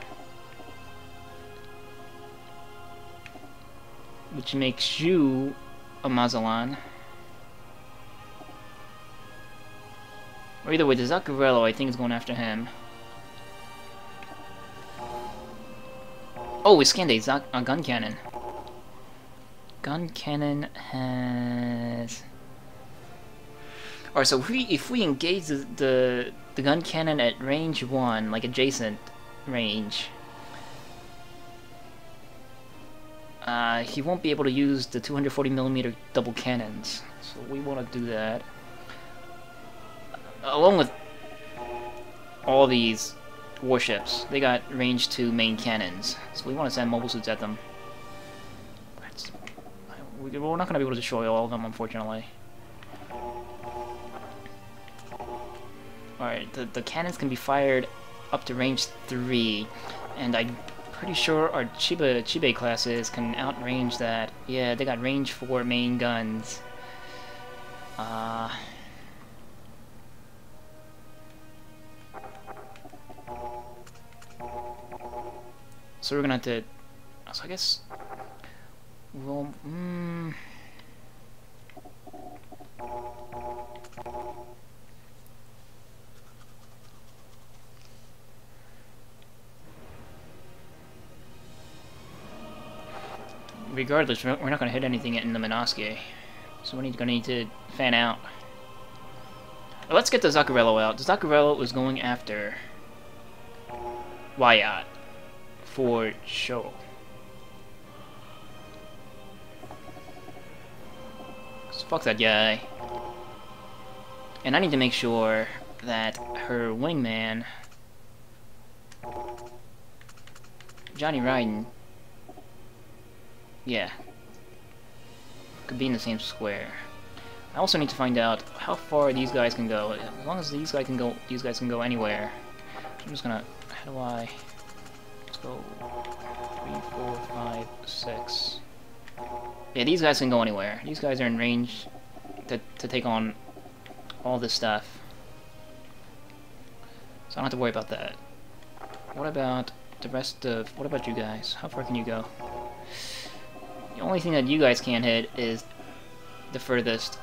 Which makes you a Mazalan. Or either way, the Zuccarello, I think, is going after him. Oh, we scanned a gun cannon. Gun cannon has... Alright, so if we engage the gun cannon at range 1, like adjacent range, he won't be able to use the 240mm double cannons. So we want to do that. Along with all these warships, they got range 2 main cannons. So we want to send mobile suits at them. We're not going to be able to destroy all of them, unfortunately. Alright, the cannons can be fired up to range 3, and I'm pretty sure our Chibe classes can outrange that. Yeah, they got range 4 main guns. So we're gonna have to... So I guess... Well, regardless, we're not gonna hit anything in the Minoski. So we're gonna need to fan out. Well, let's get the Zuccarello out. The Zuccarello was going after Wyatt for show. So fuck that guy. And I need to make sure that her wingman, Johnny Ryden, yeah, could be in the same square. I also need to find out how far these guys can go. As long as these guys can go anywhere. I'm just gonna, how do I, let's go 3, 4, 5, 6. Yeah, these guys can go anywhere. These guys are in range to take on all this stuff. So I don't have to worry about that. What about the rest of, what about you guys? How far can you go? The only thing that you guys can't hit is the furthest.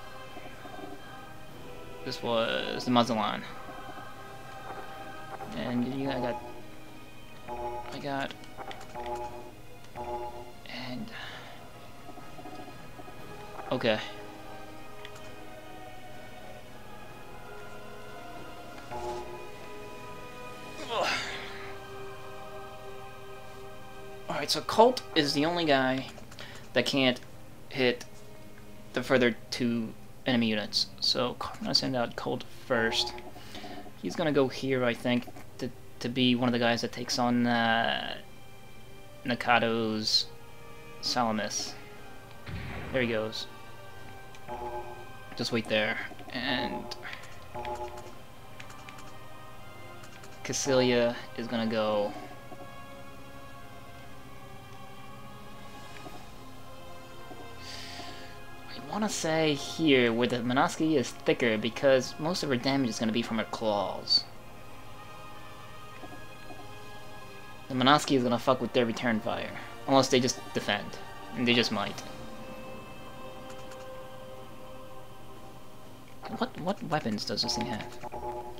This was the Mazatlan. And you, I got, and, okay. Alright, so Colt is the only guy that can't hit the further two enemy units. So I'm gonna send out Colt first. He's gonna go here, I think, to be one of the guys that takes on Nakado's Salamis. There he goes. Just wait there. And Cassilia is gonna go. I wanna say here where the Minoski is thicker because most of her damage is gonna be from her claws. The Minoski is gonna fuck with their return fire. Unless they just defend. And they just might. What weapons does this thing have? Oh,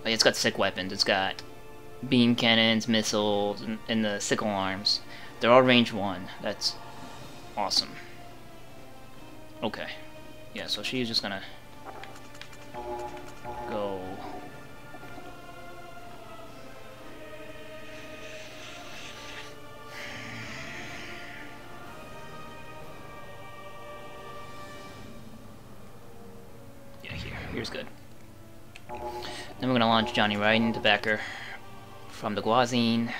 it's got sick weapons. It's got beam cannons, missiles, and the sickle arms. They're all range 1. That's awesome. Okay. Yeah, so she's just gonna go. Yeah, here's good. Then we're gonna launch Johnny Raiden to back her from the Guazine.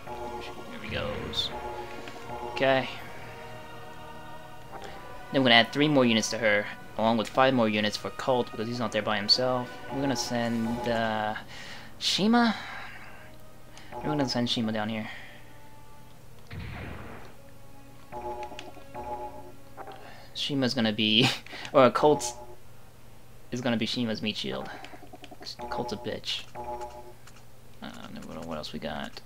Here he goes. Okay. Then we're gonna add 3 more units to her, along with 5 more units for Colt because he's not there by himself. We're gonna send Shima. We're gonna send Shima down here. Shima's gonna be, or Colt's is gonna be Shima's meat shield. Colt's a bitch. What else we got?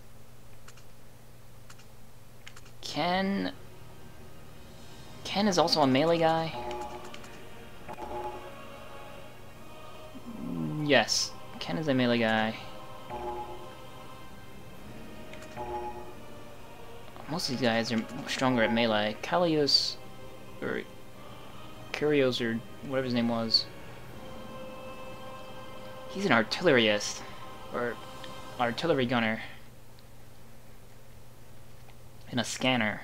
Ken is also a melee guy. Yes, Ken is a melee guy. Most of these guys are stronger at melee. Kalios, or Kyrios, or whatever his name was. He's an artillerist, or artillery gunner, and a scanner.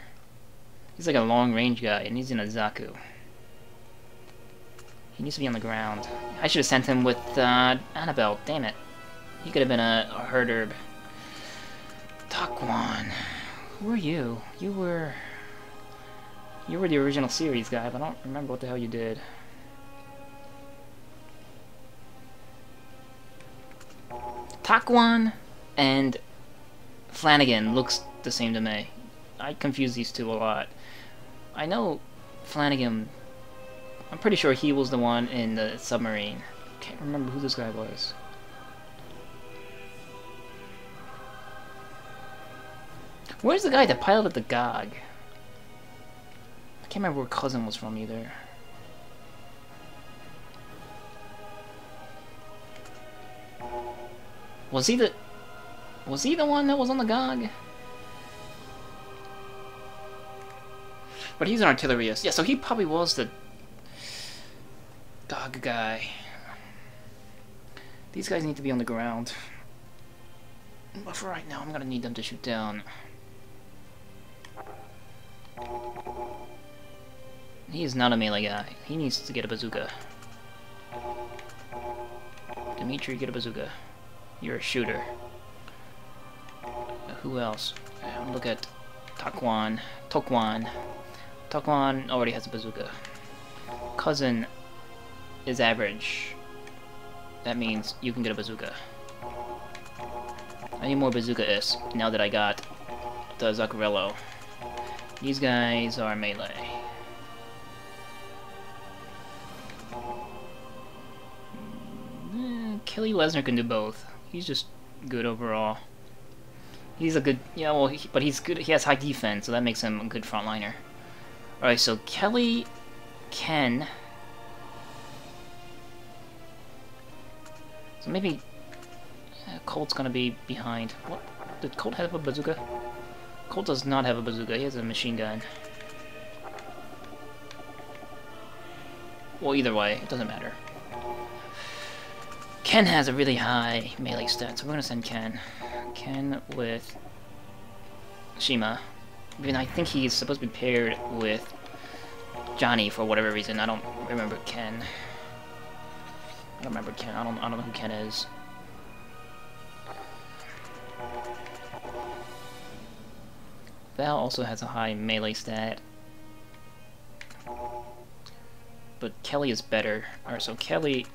He's like a long-range guy, and he's in a Zaku. He needs to be on the ground. I should have sent him with Annabelle. Damn it. He could have been a herd herb. Takwan. Who are you? You were the original series guy, but I don't remember what the hell you did. Takwan and Flanagan looks the same to me. I confuse these two a lot. I know Flanagan, I'm pretty sure he was the one in the submarine. Can't remember who this guy was. Where's the guy that piloted the GOG? I can't remember where Cousin was from either. Was he the one that was on the GOG? But he's an artillerist. Yeah, so he probably was the GOG guy. These guys need to be on the ground. But for right now, I'm gonna need them to shoot down. He is not a melee guy. He needs to get a bazooka. Dimitri, get a bazooka. You're a shooter. Who else? Look at Takwan. Takwan already has a bazooka. Cousin is average. That means you can get a bazooka. I need more bazooka-ists now that I got the Zuccarello. These guys are melee. Kelly Lesnar can do both. He's just good overall. He's a good, yeah, well, but he's good. He has high defense, so that makes him a good frontliner. All right, so Kelly, Ken. So maybe Colt's gonna be behind. What? Did Colt have a bazooka? Colt does not have a bazooka. He has a machine gun. Well, either way, it doesn't matter. Ken has a really high melee stat, so we're gonna send Ken. Ken with Shima. I mean, I think he's supposed to be paired with Johnny for whatever reason. I don't remember Ken. I don't remember Ken. I don't know who Ken is. Val also has a high melee stat. But Kelly is better. Alright, so Kelly,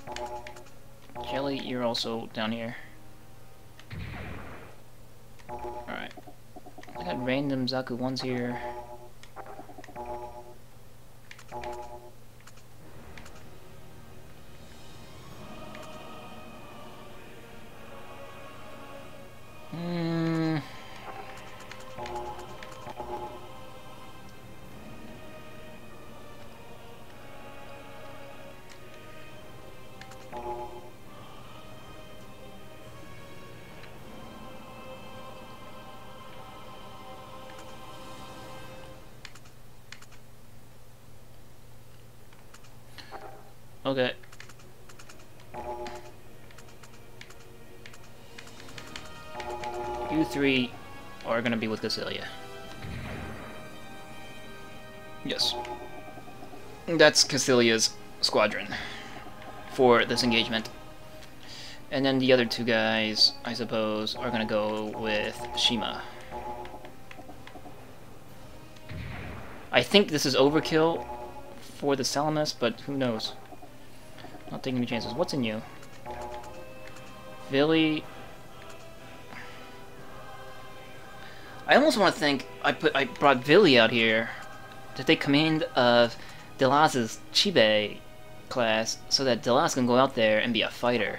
you're also down here. Alright. I got random Zaku 1s here. Okay. You three are gonna be with Cecilia. Yes. That's Cecilia's squadron for this engagement. And then the other two guys, I suppose, are gonna go with Shima. I think this is overkill for the Salamis, but who knows? Not taking any chances. What's in you? Billy. I almost want to think I brought Billy out here to take command of Delas's Chibe class so that Delas can go out there and be a fighter.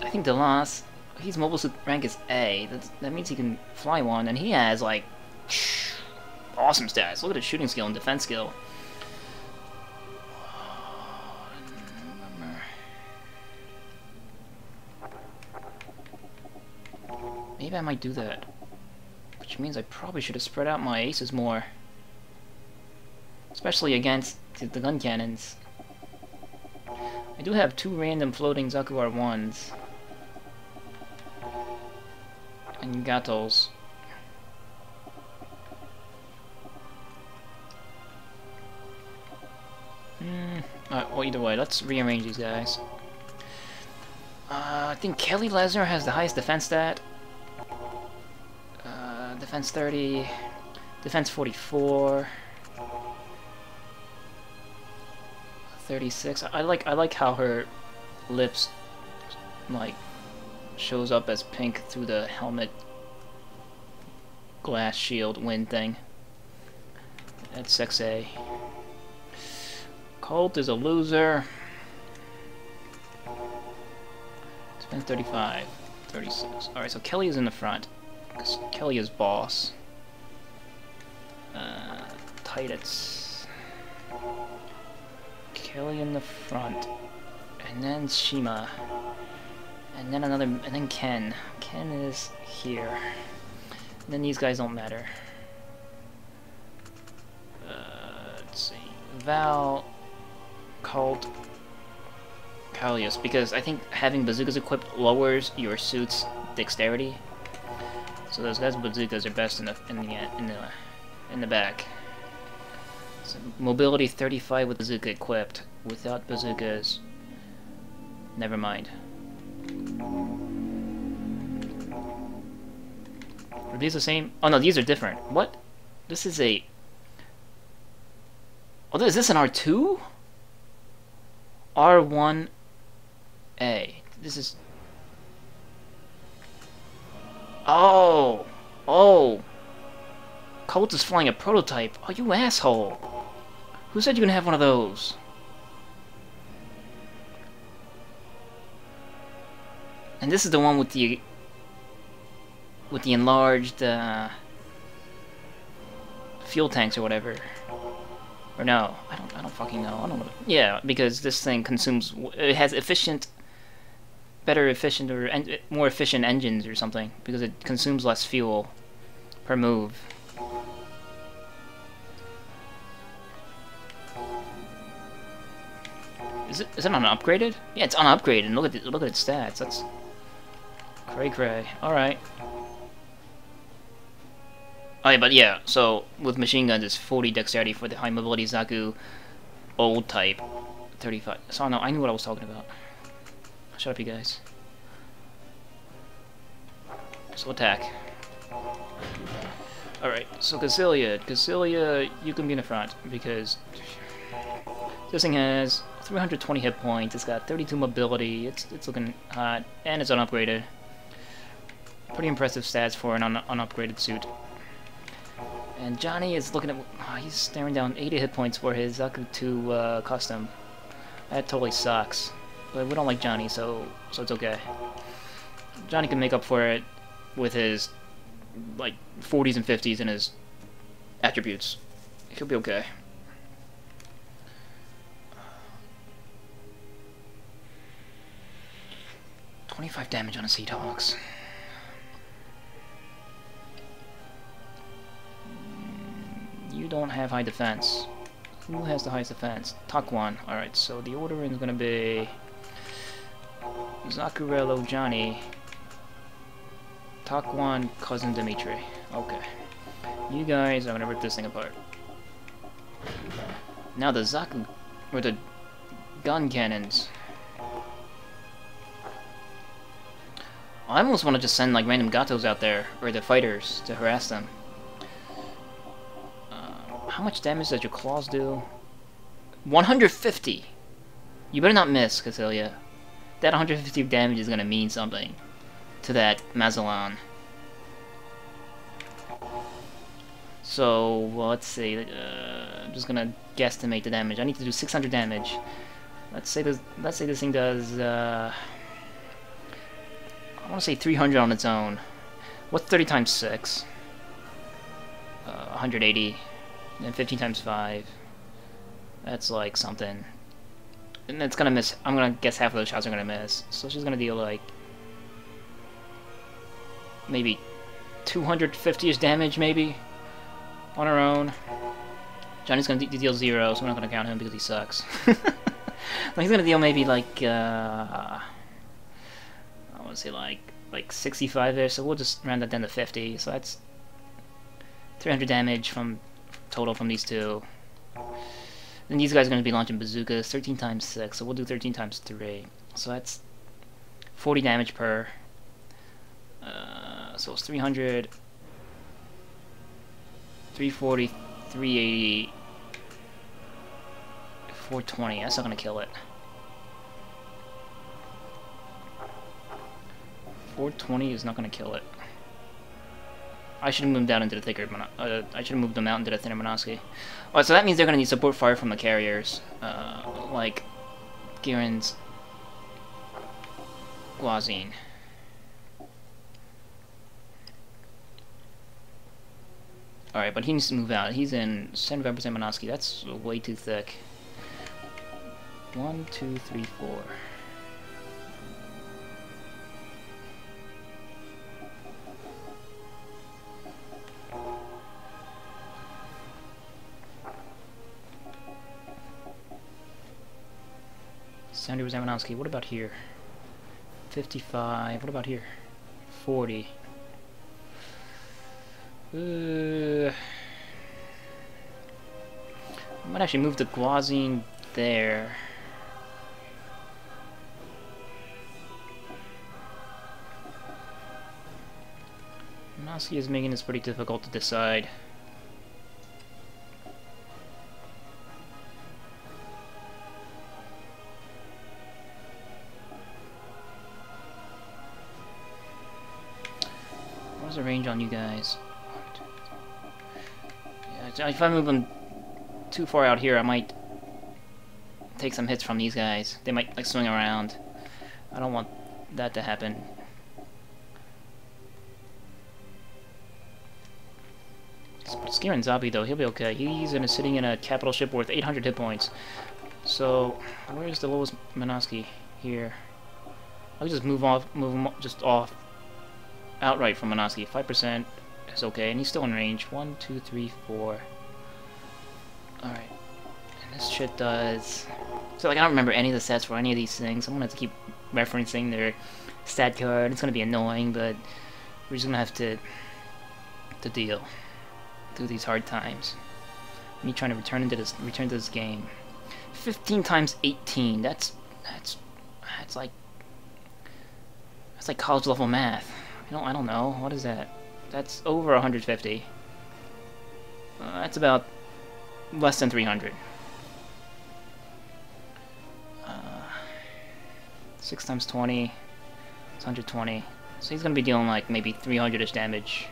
I think Delas, his mobile suit rank is A. That means he can fly one, and he has like awesome stats. Look at his shooting skill and defense skill. Maybe I might do that. Which means I probably should have spread out my aces more. Especially against the gun cannons. I do have two random floating Zaku R1s. And Gatos. Alright, well either way, let's rearrange these guys. I think Kelly Lesnar has the highest defense stat. Defense 30, defense 44, 36. I like how her lips like shows up as pink through the helmet glass shield wind thing. That's sexy. Colt is a loser. Defense 35, 36. Alright, so Kelly is in the front. Kelly is boss. Titus. Kelly in the front. And then Shima. And then and then Ken. Ken is here. And then these guys don't matter. Let's see. Val, Colt, Kalius. Because I think having bazookas equipped lowers your suit's dexterity. So those guys' bazookas are best in the back. So mobility 35 with bazooka equipped. Without bazookas, never mind. Are these the same? Oh no, these are different. What? This is a. Oh, is this an R2? R1A. This is. Oh! Oh! Colt is flying a prototype. Oh, you asshole! Who said you can have one of those? And this is the one with the enlarged fuel tanks or whatever. Or no, I don't fucking know. I don't know. Yeah, because this thing consumes. It has better efficient or more efficient engines or something because it consumes less fuel per move. Is it unupgraded? Yeah, it's unupgraded. Look at its stats. That's cray. All right. Oh yeah, but yeah, so with machine guns it's 40 dexterity for the high mobility Zaku old type. 35. So no, I knew what I was talking about. Shut up, you guys. So attack. Alright, so Casilia, you can be in the front, because this thing has 320 hit points, it's got 32 mobility, it's looking hot, and it's unupgraded. Pretty impressive stats for an unupgraded suit. And Johnny is looking at... Oh, he's staring down 80 hit points for his Zaku 2 custom. That totally sucks. But we don't like Johnny, so it's okay. Johnny can make up for it with his like 40s and 50s in his attributes. He'll be okay. $25 damage on a Sea Dogs. You don't have high defense. Who has the highest defense? Takwan. Alright, so the ordering is gonna be Zakurello Johnny, Takwan, Cousin Dimitri. Okay. You guys are gonna rip this thing apart. Now the Zaku, or the gun cannons. I almost want to just send like random Gatos out there, or the fighters, to harass them. How much damage does your claws do? 150! You better not miss, Casilia. That 150 damage is gonna mean something to that Mazalan. So, well, let's see. I'm just gonna guesstimate the damage. I need to do 600 damage. Let's say this thing does. I want to say 300 on its own. What's 30 times 6? 180. And 15 times 5. That's like something. And it's gonna miss. I'm gonna guess half of those shots are gonna miss. So she's gonna deal like maybe 250-ish damage, maybe on her own. Johnny's gonna deal 0, so we're not gonna count him because he sucks. He's gonna deal maybe like I want to say like 65-ish. So we'll just round that down to 50. So that's 300 damage from total from these two. And these guys are going to be launching bazookas, 13 times 6, so we'll do 13 times 3. So that's 40 damage per. So it's 300, 340, 380, 420. That's not going to kill it. 420 is not going to kill it. I should have moved down into the thicker. I should have moved them out into the thinner Monosky. Alright, so that means they're going to need support fire from the carriers, like Gihren's Guazine. Alright, but he needs to move out. He's in 75% Monosky. That's way too thick. 1, 2, 3, 4. Sandy Zamanowski. What about here? 55. What about here? 40. I might actually move the Guazine there. Monosky is making this pretty difficult to decide. What's the range on you guys? Yeah, if I move them too far out here, I might take some hits from these guys. They might like swing around. I don't want that to happen. Gihren Zabi though, he'll be okay. He's sitting in a capital ship worth 800 hit points. So where's the lowest Monosky? Here. I'll just move him just off outright from Monosky. 5% is okay, and he's still in range. 1, 2, 3, 4. Alright. And this shit does... So, like, I don't remember any of the stats for any of these things. I'm gonna have to keep referencing their stat card. It's gonna be annoying, but we're just gonna have to deal. through these hard times. Me trying to return to this game. 15 times 18. That's like college level math. I don't know. What is that? That's over 150. That's about less than 300. 6 times 20. It's 120. So he's gonna be dealing like maybe 300-ish damage.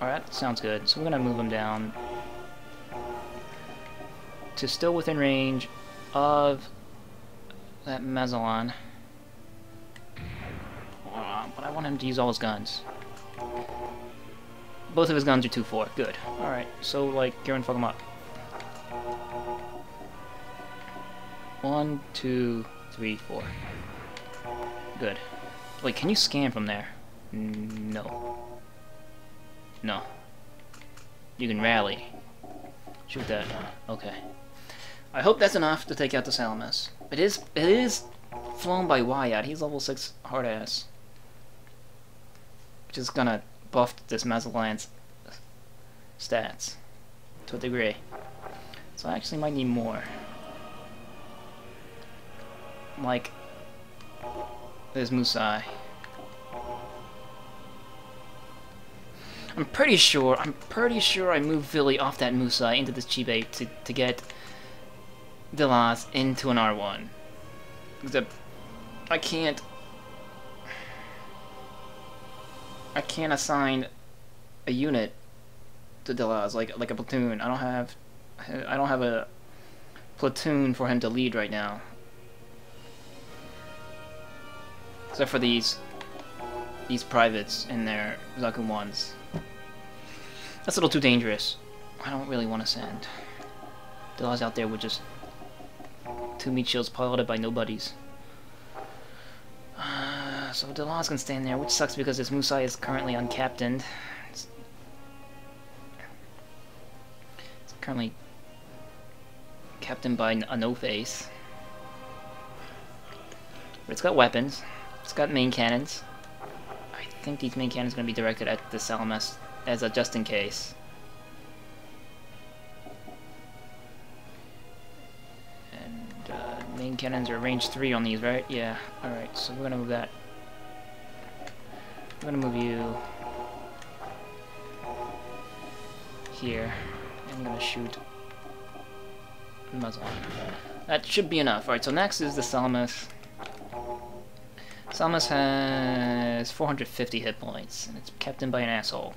Alright, sounds good. So we're gonna move him down to still within range of that Mazellan. But I want him to use all his guns. Both of his guns are 2-4. Good. Alright, so like, Gihren, fuck him up. 1, 2, 3, 4. Good. Wait, can you scan from there? No. No. You can rally. Shoot that. Okay. I hope that's enough to take out the Salamis. It is flown by Wyatt. He's level 6 hard ass. Which is gonna buff this Mazellan's stats to a degree. So I actually might need more. Like this Musai. I'm pretty sure I moved Villy off that Musai into this Chibe to get Delas into an R1. Except I can't assign a unit to Delas like a platoon. I don't have a platoon for him to lead right now. Except for these privates in their Zaku 1s. That's a little too dangerous. I don't really want to send Delas out there with just 2 meat shields piloted by nobodies. So Delas can stand there, which sucks because this Musai is currently uncaptained. It's currently captained by a no-face. But it's got weapons. It's got main cannons. I think these main cannons are going to be directed at the Salamis as a just in case. And main cannons are range 3 on these, right? Yeah. Alright, so we're going to move that. I'm going to move you here. And I'm going to shoot the muzzle. That should be enough. Alright, so next is the Salamis. Salamis has 450 hit points, and it's captained by an asshole.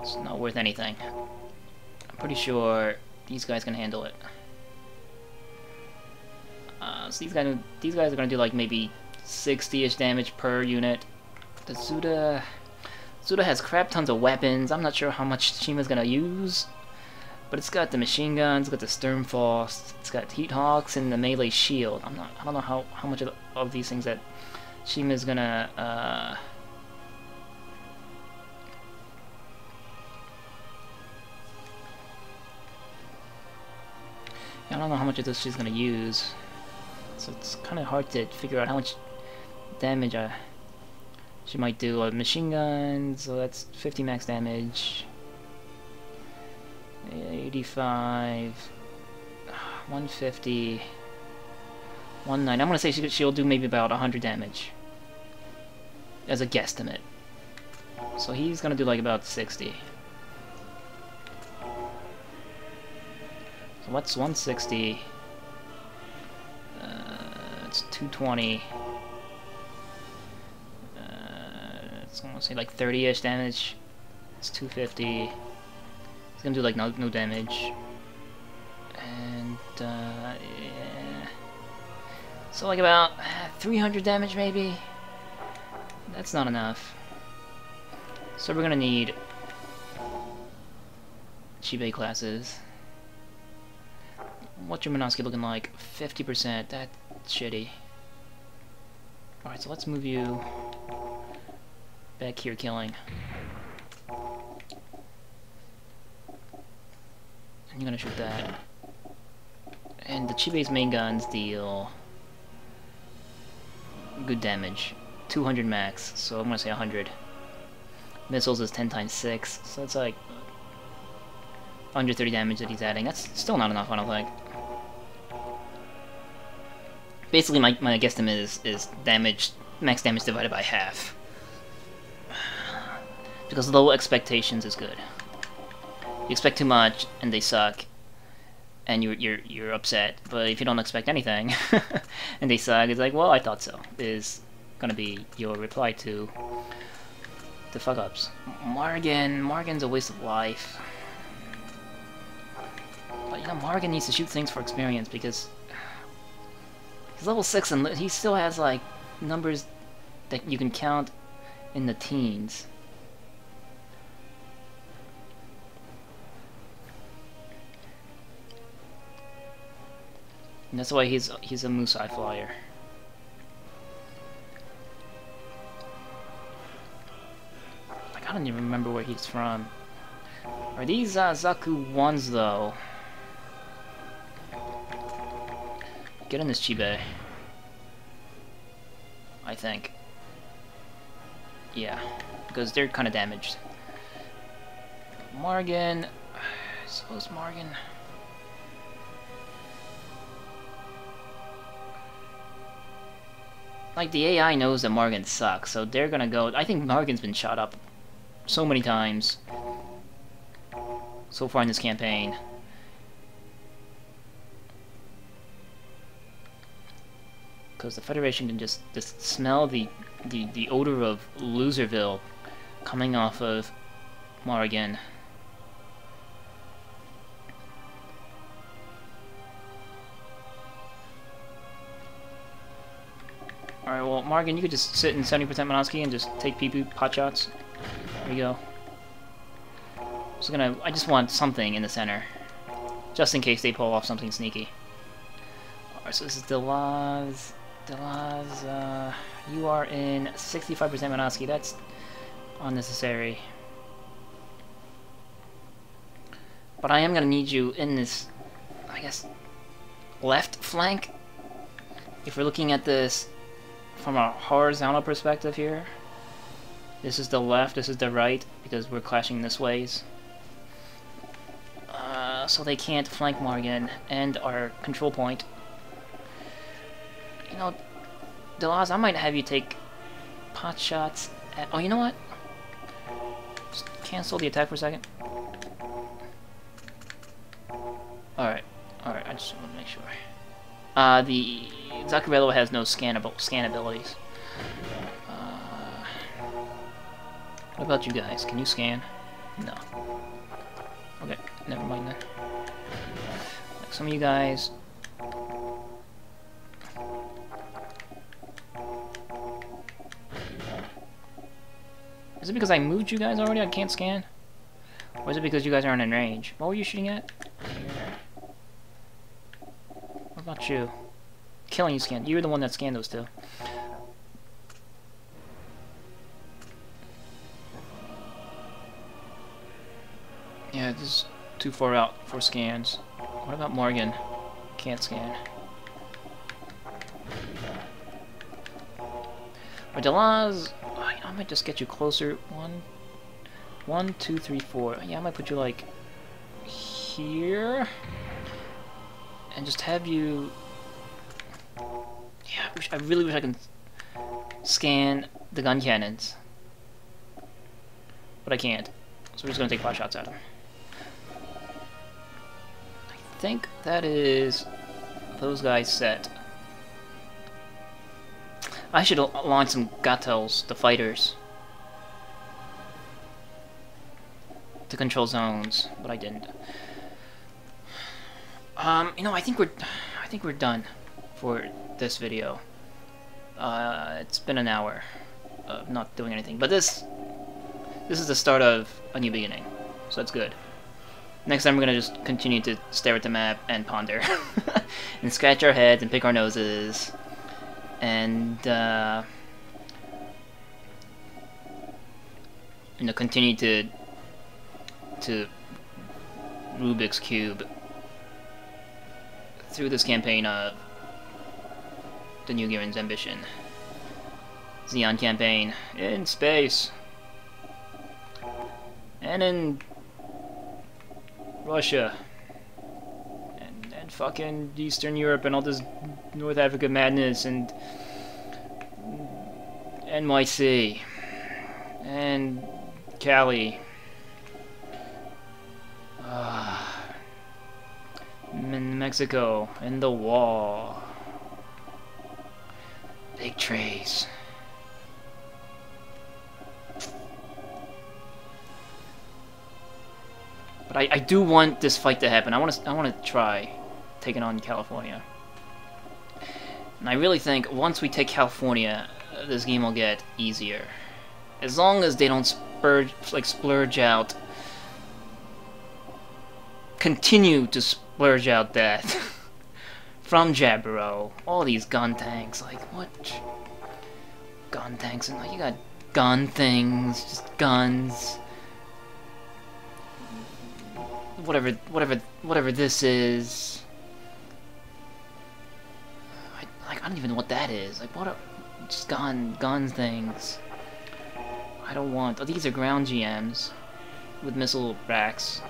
It's not worth anything. I'm pretty sure these guys can handle it. So these guys are gonna do like maybe 60-ish damage per unit. The Zuda has crap tons of weapons. I'm not sure how much Shima's gonna use, but it's got the machine guns, it's got the Sturmfaust, it's got Heat Hawks, and the melee shield. I don't know how much of these things that Shima's gonna I don't know how much of this she's gonna use, so it's kind of hard to figure out how much damage she might do. Machine guns, so that's 50 max damage, 85, 150, 190. I'm gonna say she'll do maybe about 100 damage as a guesstimate. So he's gonna do like about 60. So what's 160? It's 220. It's gonna say like 30-ish damage. It's 250. He's gonna do like no damage. And yeah. So like about 300 damage maybe. That's not enough. So we're gonna need Chibe classes. What's your Minoski looking like? 50%. That's shitty. Alright, so let's move you back here killing. And you're gonna shoot that. And the Chibe's main guns deal good damage. 200 max, so I'm gonna say 100. Missiles is 10 times 6, so it's like 130 damage that he's adding. That's still not enough, I don't think. Basically, my guesstimate is damage, max damage divided by half. Because low expectations is good. You expect too much, and they suck, and you're upset. But if you don't expect anything, and they suck, it's like, well, I thought so. Is gonna be your reply to the fuck-ups. Morgan's a waste of life. But you know, Morgan needs to shoot things for experience because he's level 6 and he still has like numbers that you can count in the teens. And that's why he's a Musai flyer. Like, I don't even remember where he's from. Are these Zaku 1s though? Get in this Chibe. I think. Yeah, because they're kind of damaged. Morgan. So is Morgan. Like, the AI knows that Morgan sucks, so they're gonna go... I think Morgan's been shot up so many times so far in this campaign. Because the Federation can just smell the odor of Loserville coming off of Morgan. Alright, well, Morgan, you could just sit in 70% Monosky and just take pee-poo pot shots. There you go. I just want something in the center. Just in case they pull off something sneaky. Alright, so this is Delaz. Delaz, you are in 65% Monosky. That's unnecessary. But I am gonna need you in this, I guess, left flank. If we're looking at this from a horizontal perspective here, this is the left, this is the right, because we're clashing this ways. So they can't flank Morgan and our control point. You know, Delaz, I might have you take pot shots at... Oh, you know what? Just cancel the attack for a second. Alright, I just want to make sure. The Zaccarello has no scan abilities. What about you guys? Can you scan? No. Okay, never mind then. Like some of you guys... Is it because I moved you guys already? I can't scan? Or is it because you guys aren't in range? What were you shooting at? What about you? Killing you scan. You're the one that scanned those two. Yeah, this is too far out for scans. What about Morgan? Can't scan. Or Delaz, I might just get you closer. 1, 2, 3, 4. Yeah, I might put you like here, and just have you. Yeah, I really wish I could scan the gun cannons, but I can't. So we're just gonna take 5 shots at them. I think that is those guys set. I should launch some Gatels, the fighters, to control zones, but I didn't. You know, I think we're done for this video. It's been an hour of not doing anything, but this is the start of a new beginning, so that's good. Next time we're gonna just continue to stare at the map and ponder, and scratch our heads and pick our noses, and you know, continue to Rubik's Cube through this campaign of the New Giren's Ambition. Xeon campaign in space. and in Russia, and fucking Eastern Europe, and all this North Africa madness, and NYC, and Cali, Mexico, and the wall, big trays. But I do want this fight to happen. I want to try taking on California. And I really think once we take California, this game will get easier. As long as they don't splurge out, continue to splurge out death from Jaburo. All these gun tanks, like what? Gun tanks, and like you got gun things, just guns. Whatever this is. I don't even know what that is. Like what? Just gun things. I don't want. Oh, these are ground GMs with missile racks.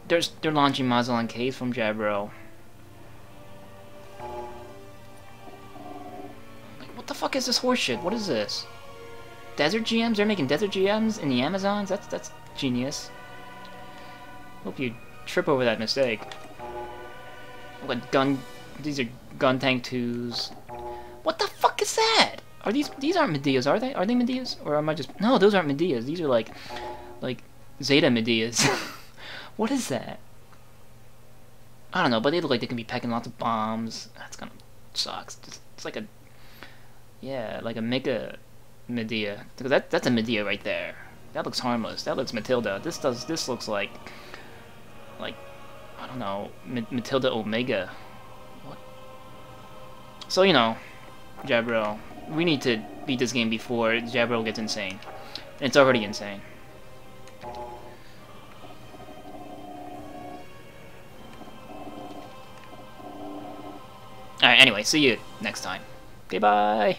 They're launching Mazatlan Cave from Jabro. Like what the fuck is this horseshit? What is this? Desert GMs? They're making desert GMs in the Amazons? That's genius. Hope you trip over that mistake. What these are gun tank 2s. What the fuck is that? Are these aren't Medeas, are they? Are they Medeas? Or am I just no, those aren't Medeas. These are like Zeta Medeas. What is that? I don't know, but they look like they can be packing lots of bombs. That's kind of sucks. It's like a like a mega Medea. That's a Medea right there. That looks harmless. That looks Matilda. This looks like I don't know, Matilda Omega. What? So you know, Jabro, we need to beat this game before Jabro gets insane. And it's already insane. Alright, anyway, see you next time. Okay, bye!